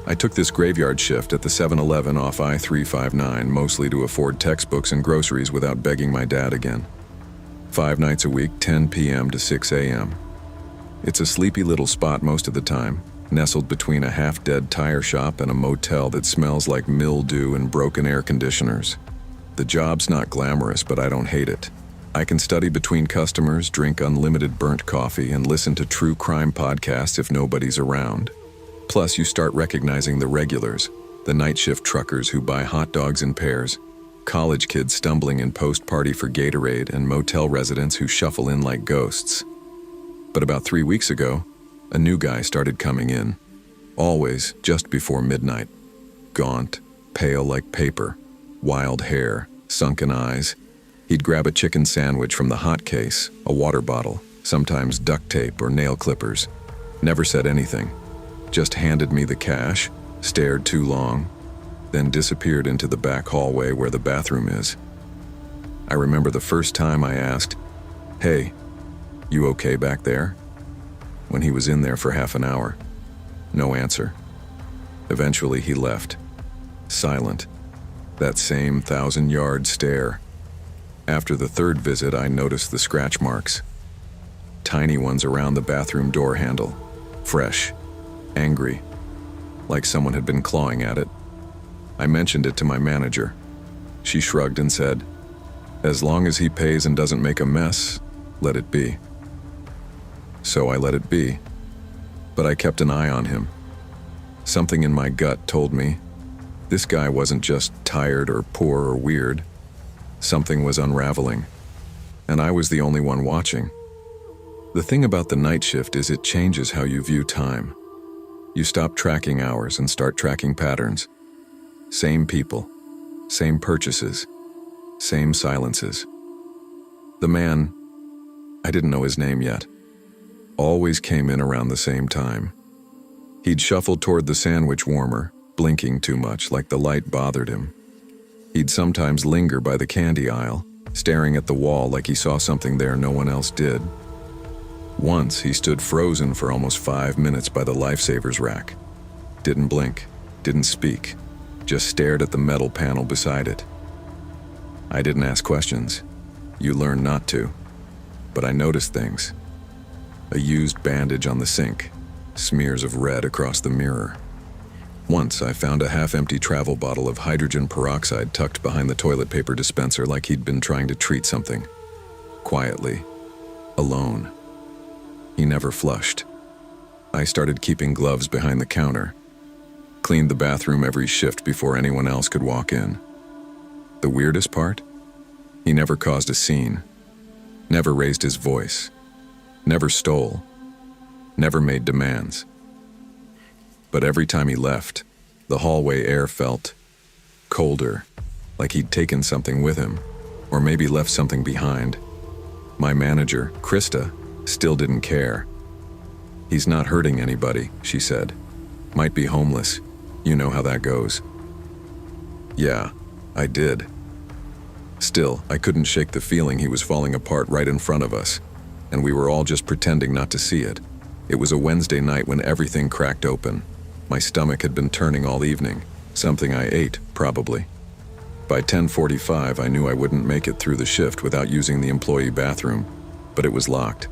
I took this graveyard shift at the 7-Eleven off I-359 mostly to afford textbooks and groceries without begging my dad again. 5 nights a week, 10 p.m. to 6 a.m. It's a sleepy little spot most of the time, nestled between a half-dead tire shop and a motel that smells like mildew and broken air conditioners. The job's not glamorous, but I don't hate it. I can study between customers, drink unlimited burnt coffee, and listen to true crime podcasts if nobody's around. Plus, you start recognizing the regulars, the night shift truckers who buy hot dogs in pairs, college kids stumbling in post-party for Gatorade, and motel residents who shuffle in like ghosts. But about 3 weeks ago, a new guy started coming in, always just before midnight. Gaunt, pale like paper, wild hair, sunken eyes. He'd grab a chicken sandwich from the hot case, a water bottle, sometimes duct tape or nail clippers. Never said anything. Just handed me the cash, stared too long, then disappeared into the back hallway where the bathroom is. I remember the first time I asked, "Hey, you okay back there?" When he was in there for half an hour. No answer. Eventually he left. Silent. That same 1,000-yard stare. After the third visit, I noticed the scratch marks. Tiny ones around the bathroom door handle. Fresh. Angry. Like someone had been clawing at it. I mentioned it to my manager. She shrugged and said, "As long as he pays and doesn't make a mess, let it be." So I let it be. But I kept an eye on him. Something in my gut told me this guy wasn't just tired or poor or weird. Something was unraveling. And I was the only one watching. The thing about the night shift is it changes how you view time. You stop tracking hours and start tracking patterns. Same people, same purchases, same silences. The man, I didn't know his name yet. Always came in around the same time. He'd shuffle toward the sandwich warmer, blinking too much, like the light bothered him. He'd sometimes linger by the candy aisle, staring at the wall like he saw something there no one else did. Once, he stood frozen for almost 5 minutes by the lifesavers rack. Didn't blink, didn't speak, just stared at the metal panel beside it. I didn't ask questions. You learn not to. But I noticed things. A used bandage on the sink, smears of red across the mirror. Once I found a half-empty travel bottle of hydrogen peroxide tucked behind the toilet paper dispenser like he'd been trying to treat something. Quietly. Alone. He never flushed. I started keeping gloves behind the counter. Cleaned the bathroom every shift before anyone else could walk in. The weirdest part? He never caused a scene. Never raised his voice. Never stole. Never made demands. But every time he left, the hallway air felt colder, like he'd taken something with him, or maybe left something behind. My manager, Krista, still didn't care. "He's not hurting anybody," she said. "Might be homeless. You know how that goes." Yeah, I did. Still, I couldn't shake the feeling he was falling apart right in front of us, and we were all just pretending not to see it. It was a Wednesday night when everything cracked open. My stomach had been turning all evening, something I ate, probably. By 10:45, I knew I wouldn't make it through the shift without using the employee bathroom, but it was locked.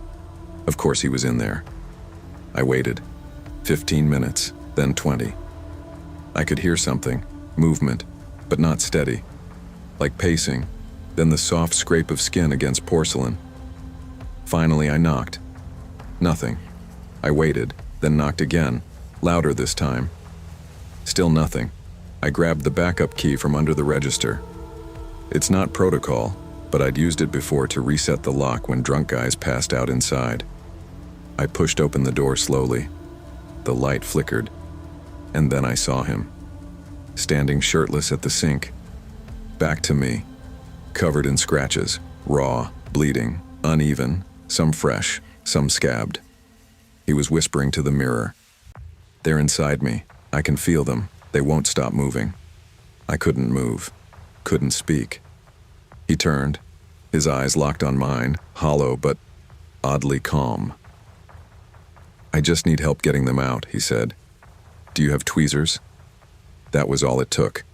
Of course he was in there. I waited. 15 minutes, then 20. I could hear something, movement, but not steady. Like pacing, then the soft scrape of skin against porcelain. Finally, I knocked. Nothing. I waited, then knocked again, louder this time. Still nothing. I grabbed the backup key from under the register. It's not protocol, but I'd used it before to reset the lock when drunk guys passed out inside. I pushed open the door slowly. The light flickered, and then I saw him. Standing shirtless at the sink. Back to me. Covered in scratches, raw, bleeding, uneven, some fresh, some scabbed. He was whispering to the mirror. "They're inside me. I can feel them. They won't stop moving." I couldn't move. Couldn't speak. He turned. His eyes locked on mine, hollow but oddly calm. "I just need help getting them out," he said. "Do you have tweezers?" That was all it took.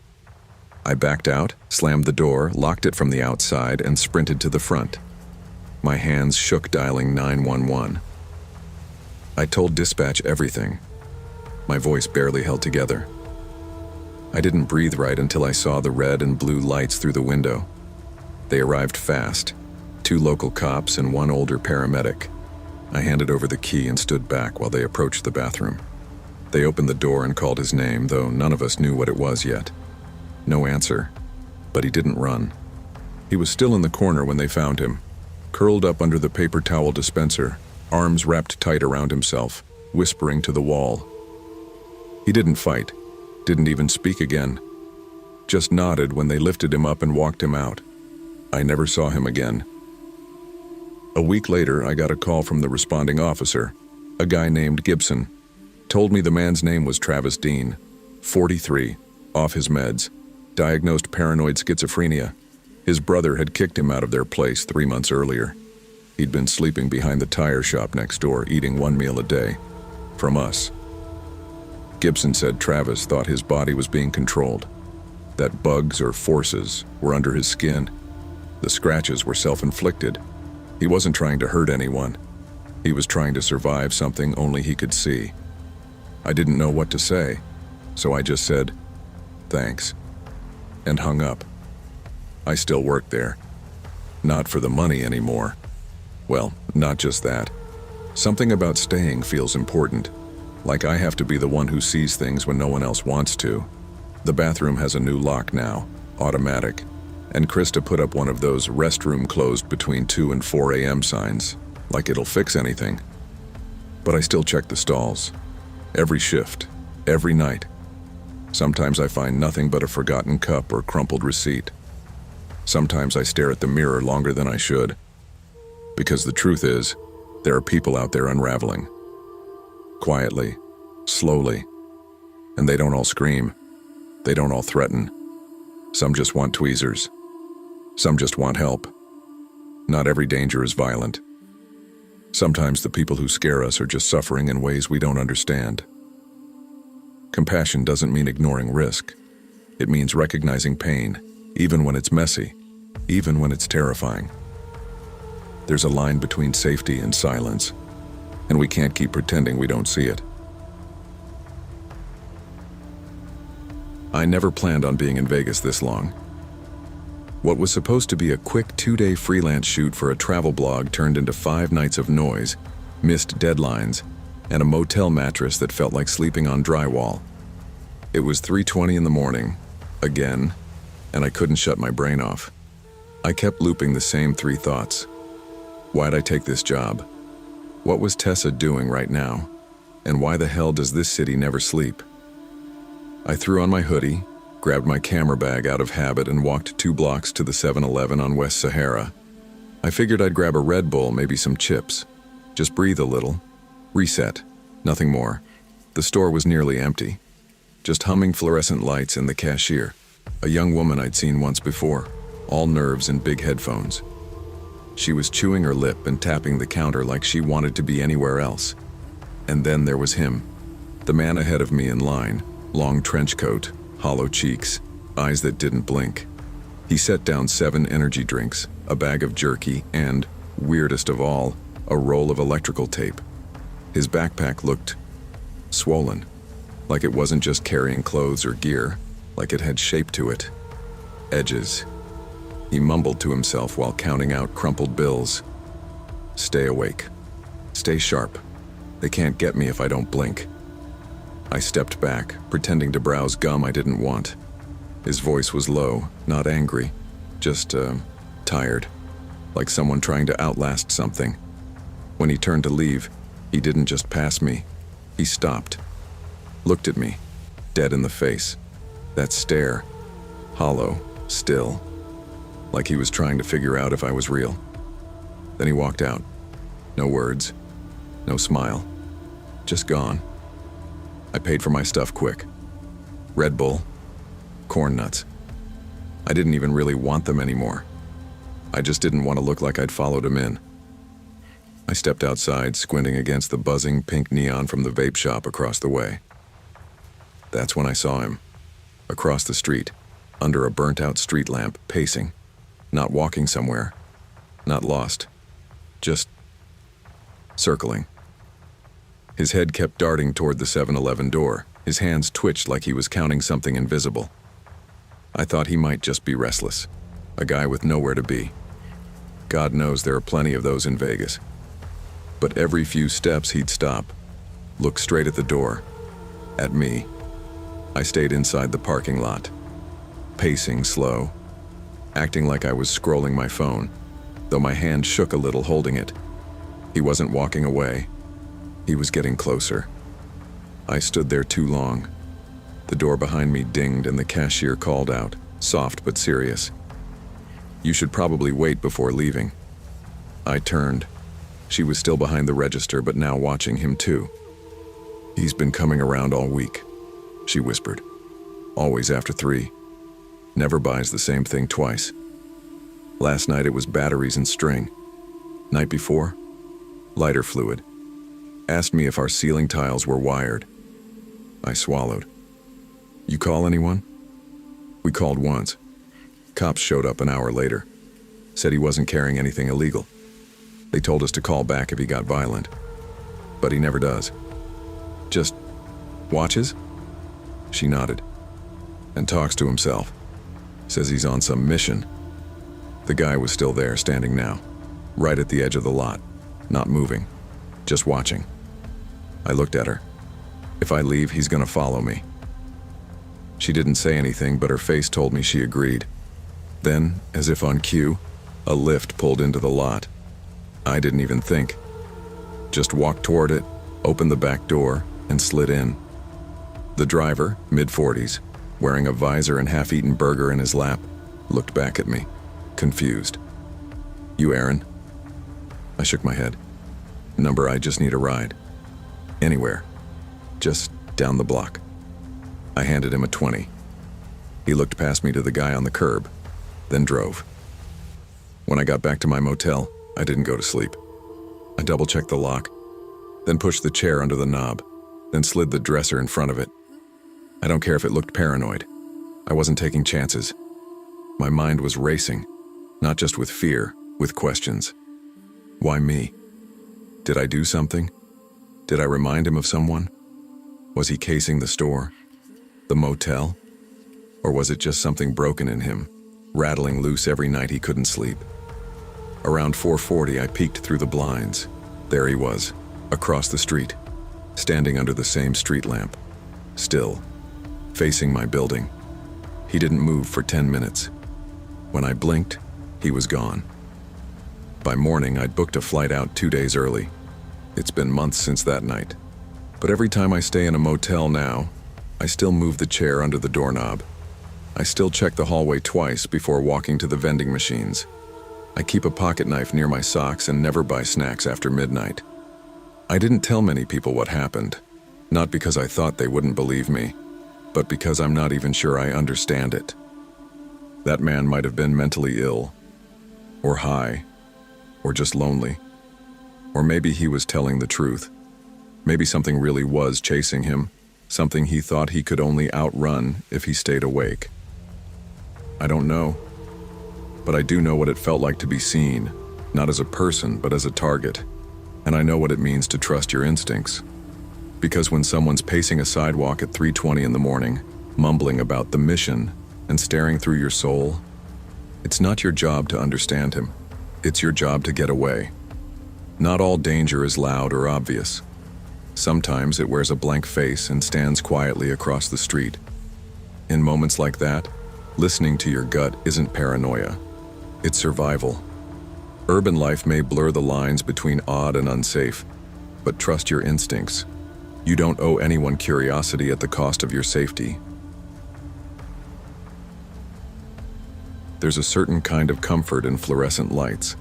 I backed out, slammed the door, locked it from the outside, and sprinted to the front. My hands shook dialing 911. I told dispatch everything. My voice barely held together. I didn't breathe right until I saw the red and blue lights through the window. They arrived fast. 2 local cops and 1 older paramedic. I handed over the key and stood back while they approached the bathroom. They opened the door and called his name, though none of us knew what it was yet. No answer, but he didn't run. He was still in the corner when they found him, curled up under the paper towel dispenser, arms wrapped tight around himself, whispering to the wall. He didn't fight, didn't even speak again, just nodded when they lifted him up and walked him out. I never saw him again. A week later, I got a call from the responding officer, a guy named Gibson. Told me the man's name was Travis Dean, 43, off his meds, diagnosed paranoid schizophrenia. His brother had kicked him out of their place 3 months earlier. He'd been sleeping behind the tire shop next door, eating 1 meal a day. From us. Gibson said Travis thought his body was being controlled, that bugs or forces were under his skin. The scratches were self-inflicted. He wasn't trying to hurt anyone. He was trying to survive something only he could see. I didn't know what to say, so I just said, "Thanks," and hung up. I still worked there. Not for the money anymore. Well, not just that. Something about staying feels important, like I have to be the one who sees things when no one else wants to. The bathroom has a new lock now, automatic, and Krista put up one of those restroom closed between 2 and 4 a.m. signs, like it'll fix anything. But I still check the stalls. Every shift, every night. Sometimes I find nothing but a forgotten cup or crumpled receipt. Sometimes I stare at the mirror longer than I should. Because the truth is, there are people out there unraveling. Quietly, slowly. And they don't all scream. They don't all threaten. Some just want tweezers. Some just want help. Not every danger is violent. Sometimes the people who scare us are just suffering in ways we don't understand. Compassion doesn't mean ignoring risk. It means recognizing pain, even when it's messy, even when it's terrifying. There's a line between safety and silence, and we can't keep pretending we don't see it. I never planned on being in Vegas this long. What was supposed to be a quick 2-day freelance shoot for a travel blog turned into 5 nights of noise, missed deadlines, and a motel mattress that felt like sleeping on drywall. It was 3:20 in the morning, again, and I couldn't shut my brain off. I kept looping the same 3 thoughts. Why'd I take this job? What was Tessa doing right now? And why the hell does this city never sleep? I threw on my hoodie, grabbed my camera bag out of habit, and walked 2 blocks to the 7-Eleven on West Sahara. I figured I'd grab a Red Bull, maybe some chips. Just breathe a little. Reset. Nothing more. The store was nearly empty. Just humming fluorescent lights and the cashier, a young woman I'd seen once before, all nerves and big headphones. She was chewing her lip and tapping the counter like she wanted to be anywhere else. And then there was him, the man ahead of me in line, long trench coat, hollow cheeks, eyes that didn't blink. He set down 7 energy drinks, a bag of jerky, and, weirdest of all, a roll of electrical tape. His backpack looked swollen, like it wasn't just carrying clothes or gear, like it had shape to it. Edges. He mumbled to himself while counting out crumpled bills. Stay awake. Stay sharp. They can't get me if I don't blink. I stepped back, pretending to browse gum I didn't want. His voice was low, not angry, just, tired, like someone trying to outlast something. When he turned to leave, he didn't just pass me. He stopped, looked at me, dead in the face. That stare, hollow, still, like he was trying to figure out if I was real. Then he walked out. No words, no smile, just gone. I paid for my stuff quick. Red Bull, corn nuts. I didn't even really want them anymore. I just didn't want to look like I'd followed him in. I stepped outside, squinting against the buzzing pink neon from the vape shop across the way. That's when I saw him, across the street, under a burnt-out street lamp, pacing, not walking somewhere, not lost, just circling. His head kept darting toward the 7-Eleven door. His hands twitched like he was counting something invisible. I thought he might just be restless, a guy with nowhere to be. God knows there are plenty of those in Vegas. But every few steps he'd stop, look straight at the door, at me. I stayed inside the parking lot, pacing slow, acting like I was scrolling my phone, though my hand shook a little holding it. He wasn't walking away. He was getting closer. I stood there too long. The door behind me dinged and the cashier called out, soft but serious. You should probably wait before leaving. I turned. She was still behind the register, but now watching him too. He's been coming around all week, she whispered. Always after 3. Never buys the same thing twice. Last night it was batteries and string. Night before, lighter fluid. Asked me if our ceiling tiles were wired. I swallowed. You call anyone? We called once. Cops showed up an hour later. Said he wasn't carrying anything illegal. They told us to call back if he got violent. But he never does. Just watches? She nodded. And talks to himself. Says he's on some mission. The guy was still there, standing now. Right at the edge of the lot. Not moving. Just watching. I looked at her. If I leave, he's gonna follow me. She didn't say anything, but her face told me she agreed. Then, as if on cue, a lift pulled into the lot. I didn't even think. Just walked toward it, opened the back door, and slid in. The driver, mid-40s, wearing a visor and half-eaten burger in his lap, looked back at me, confused. You Aaron? I shook my head. Number, I just need a ride. Anywhere. Just down the block. I handed him a 20. He looked past me to the guy on the curb, then drove. When I got back to my motel, I didn't go to sleep. I double-checked the lock, then pushed the chair under the knob, then slid the dresser in front of it. I don't care if it looked paranoid. I wasn't taking chances. My mind was racing, not just with fear, with questions. Why me? Did I do something? Did I remind him of someone? Was he casing the store? The motel? Or was it just something broken in him, rattling loose every night he couldn't sleep? Around 4:40, I peeked through the blinds. There he was, across the street, standing under the same street lamp, still, facing my building. He didn't move for 10 minutes. When I blinked, he was gone. By morning, I'd booked a flight out 2 days early. It's been months since that night. But every time I stay in a motel now, I still move the chair under the doorknob. I still check the hallway twice before walking to the vending machines. I keep a pocket knife near my socks and never buy snacks after midnight. I didn't tell many people what happened, not because I thought they wouldn't believe me, but because I'm not even sure I understand it. That man might have been mentally ill, or high, or just lonely. Or maybe he was telling the truth. Maybe something really was chasing him, something he thought he could only outrun if he stayed awake. I don't know. But I do know what it felt like to be seen, not as a person, but as a target. And I know what it means to trust your instincts. Because when someone's pacing a sidewalk at 3:20 in the morning, mumbling about the mission and staring through your soul, it's not your job to understand him. It's your job to get away. Not all danger is loud or obvious. Sometimes it wears a blank face and stands quietly across the street. In moments like that, listening to your gut isn't paranoia. It's survival. Urban life may blur the lines between odd and unsafe, but trust your instincts. You don't owe anyone curiosity at the cost of your safety. There's a certain kind of comfort in fluorescent lights.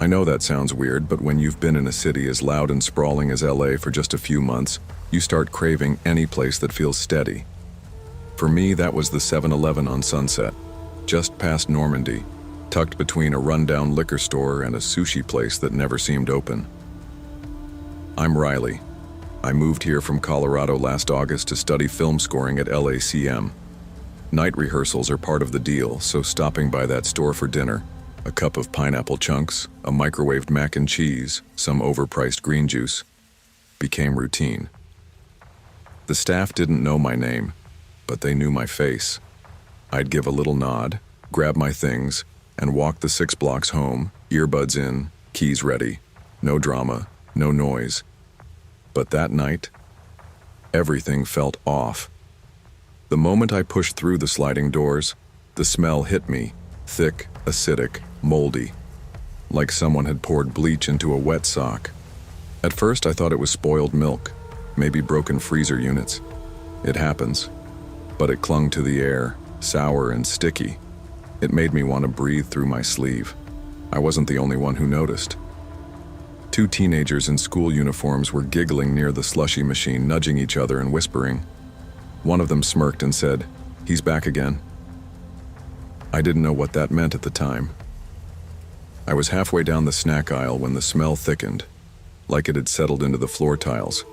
I know that sounds weird, but when you've been in a city as loud and sprawling as LA for just a few months, you start craving any place that feels steady. For me, that was the 7-Eleven on Sunset, just past Normandy, tucked between a rundown liquor store and a sushi place that never seemed open. I'm Riley. I moved here from Colorado last August to study film scoring at LACM. Night rehearsals are part of the deal, so stopping by that store for dinner, a cup of pineapple chunks, a microwaved mac and cheese, some overpriced green juice, became routine. The staff didn't know my name, but they knew my face. I'd give a little nod, grab my things, and walk the 6 blocks home, earbuds in, keys ready. No drama, no noise. But that night, everything felt off. The moment I pushed through the sliding doors, the smell hit me, thick, acidic, moldy, like someone had poured bleach into a wet sock. At first I thought it was spoiled milk, maybe broken freezer units. It happens. But it clung to the air, sour and sticky. It made me want to breathe through my sleeve. I wasn't the only one who noticed. 2 teenagers in school uniforms were giggling near the slushy machine, nudging each other and whispering. One of them smirked and said, "He's back again." I didn't know what that meant at the time. I was halfway down the snack aisle when the smell thickened, like it had settled into the floor tiles.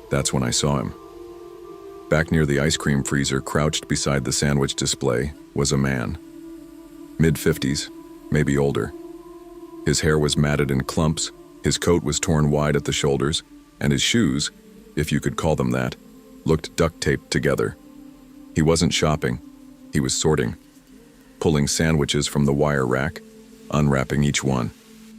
That's when I saw him. Back near the ice cream freezer, crouched beside the sandwich display, was a man. Mid-50s, maybe older. His hair was matted in clumps, his coat was torn wide at the shoulders, and his shoes, if you could call them that, looked duct-taped together. He wasn't shopping, he was sorting. Pulling sandwiches from the wire rack, unwrapping each one,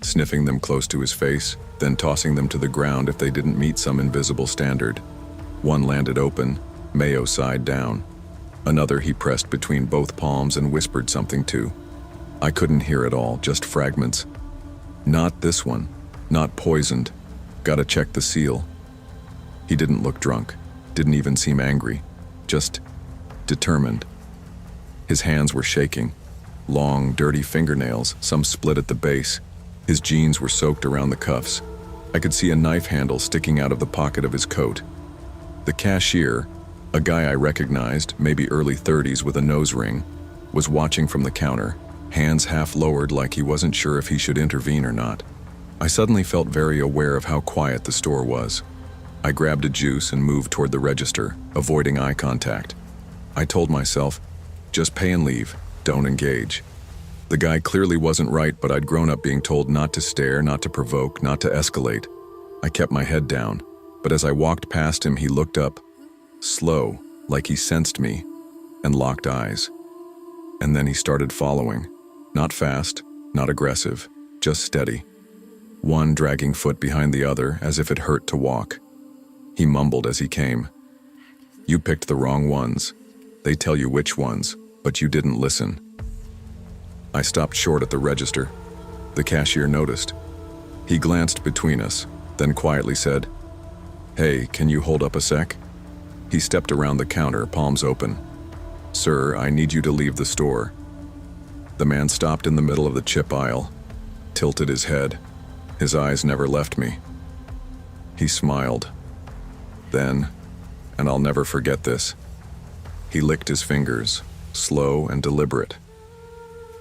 sniffing them close to his face, then tossing them to the ground if they didn't meet some invisible standard. One landed open, mayo side down. Another he pressed between both palms and whispered something to. I couldn't hear it all, just fragments. Not this one, not poisoned. Gotta check the seal. He didn't look drunk, didn't even seem angry, just determined. His hands were shaking. Long, dirty fingernails, some split at the base. His jeans were soaked around the cuffs. I could see a knife handle sticking out of the pocket of his coat. The cashier, a guy I recognized, maybe early 30s with a nose ring, was watching from the counter, hands half lowered like he wasn't sure if he should intervene or not. I suddenly felt very aware of how quiet the store was. I grabbed a juice and moved toward the register, avoiding eye contact. I told myself, just pay and leave, don't engage. The guy clearly wasn't right, but I'd grown up being told not to stare, not to provoke, not to escalate. I kept my head down, but as I walked past him, he looked up, slow, like he sensed me, and locked eyes. And then he started following. Not fast, not aggressive, just steady. One dragging foot behind the other as if it hurt to walk. He mumbled as he came. You picked the wrong ones. They tell you which ones, but you didn't listen. I stopped short at the register. The cashier noticed. He glanced between us, then quietly said, "Hey, can you hold up a sec?" He stepped around the counter, palms open. "Sir, I need you to leave the store." The man stopped in the middle of the chip aisle, tilted his head. His eyes never left me. He smiled. Then, and I'll never forget this, he licked his fingers, slow and deliberate.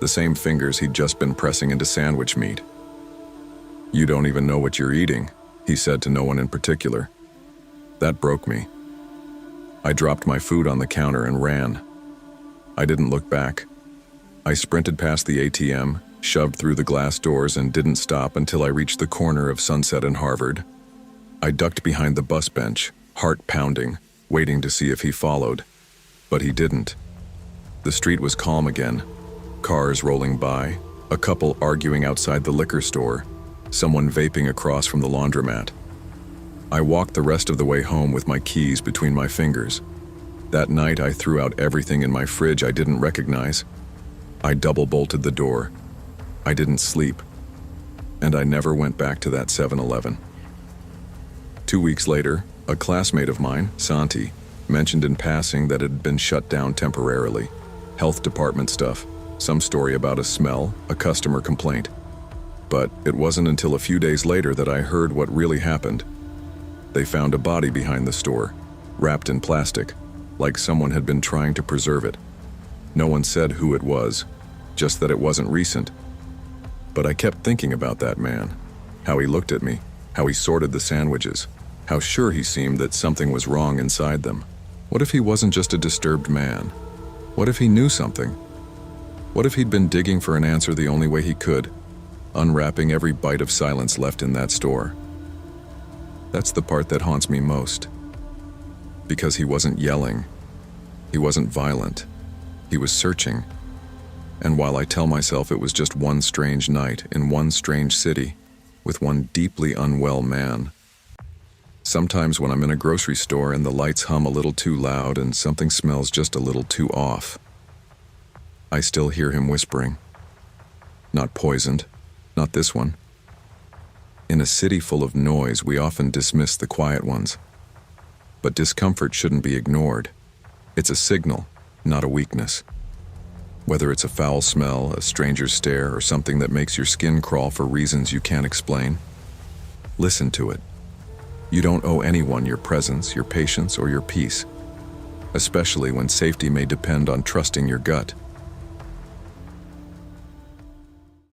The same fingers he'd just been pressing into sandwich meat. "You don't even know what you're eating," he said to no one in particular. That broke me. I dropped my food on the counter and ran. I didn't look back. I sprinted past the ATM, shoved through the glass doors, and didn't stop until I reached the corner of Sunset and Harvard. I ducked behind the bus bench, heart pounding, waiting to see if he followed. But he didn't. The street was calm again. Cars rolling by, a couple arguing outside the liquor store, someone vaping across from the laundromat. I walked the rest of the way home with my keys between my fingers. That night I threw out everything in my fridge I didn't recognize. I double-bolted the door. I didn't sleep. And I never went back to that 7-Eleven. 2 weeks later, a classmate of mine, Santi, mentioned in passing that it had been shut down temporarily. Health department stuff. Some story about a smell, a customer complaint. But it wasn't until a few days later that I heard what really happened. They found a body behind the store, wrapped in plastic, like someone had been trying to preserve it. No one said who it was, just that it wasn't recent. But I kept thinking about that man, how he looked at me, how he sorted the sandwiches, how sure he seemed that something was wrong inside them. What if he wasn't just a disturbed man? What if he knew something? What if he'd been digging for an answer the only way he could, unwrapping every bite of silence left in that store? That's the part that haunts me most. Because he wasn't yelling. He wasn't violent. He was searching. And while I tell myself it was just one strange night in one strange city with one deeply unwell man, sometimes when I'm in a grocery store and the lights hum a little too loud and something smells just a little too off, I still hear him whispering. Not poisoned, not this one. In a city full of noise, we often dismiss the quiet ones. But discomfort shouldn't be ignored. It's a signal, not a weakness. Whether it's a foul smell, a stranger's stare, or something that makes your skin crawl for reasons you can't explain, listen to it. You don't owe anyone your presence, your patience, or your peace, especially when safety may depend on trusting your gut.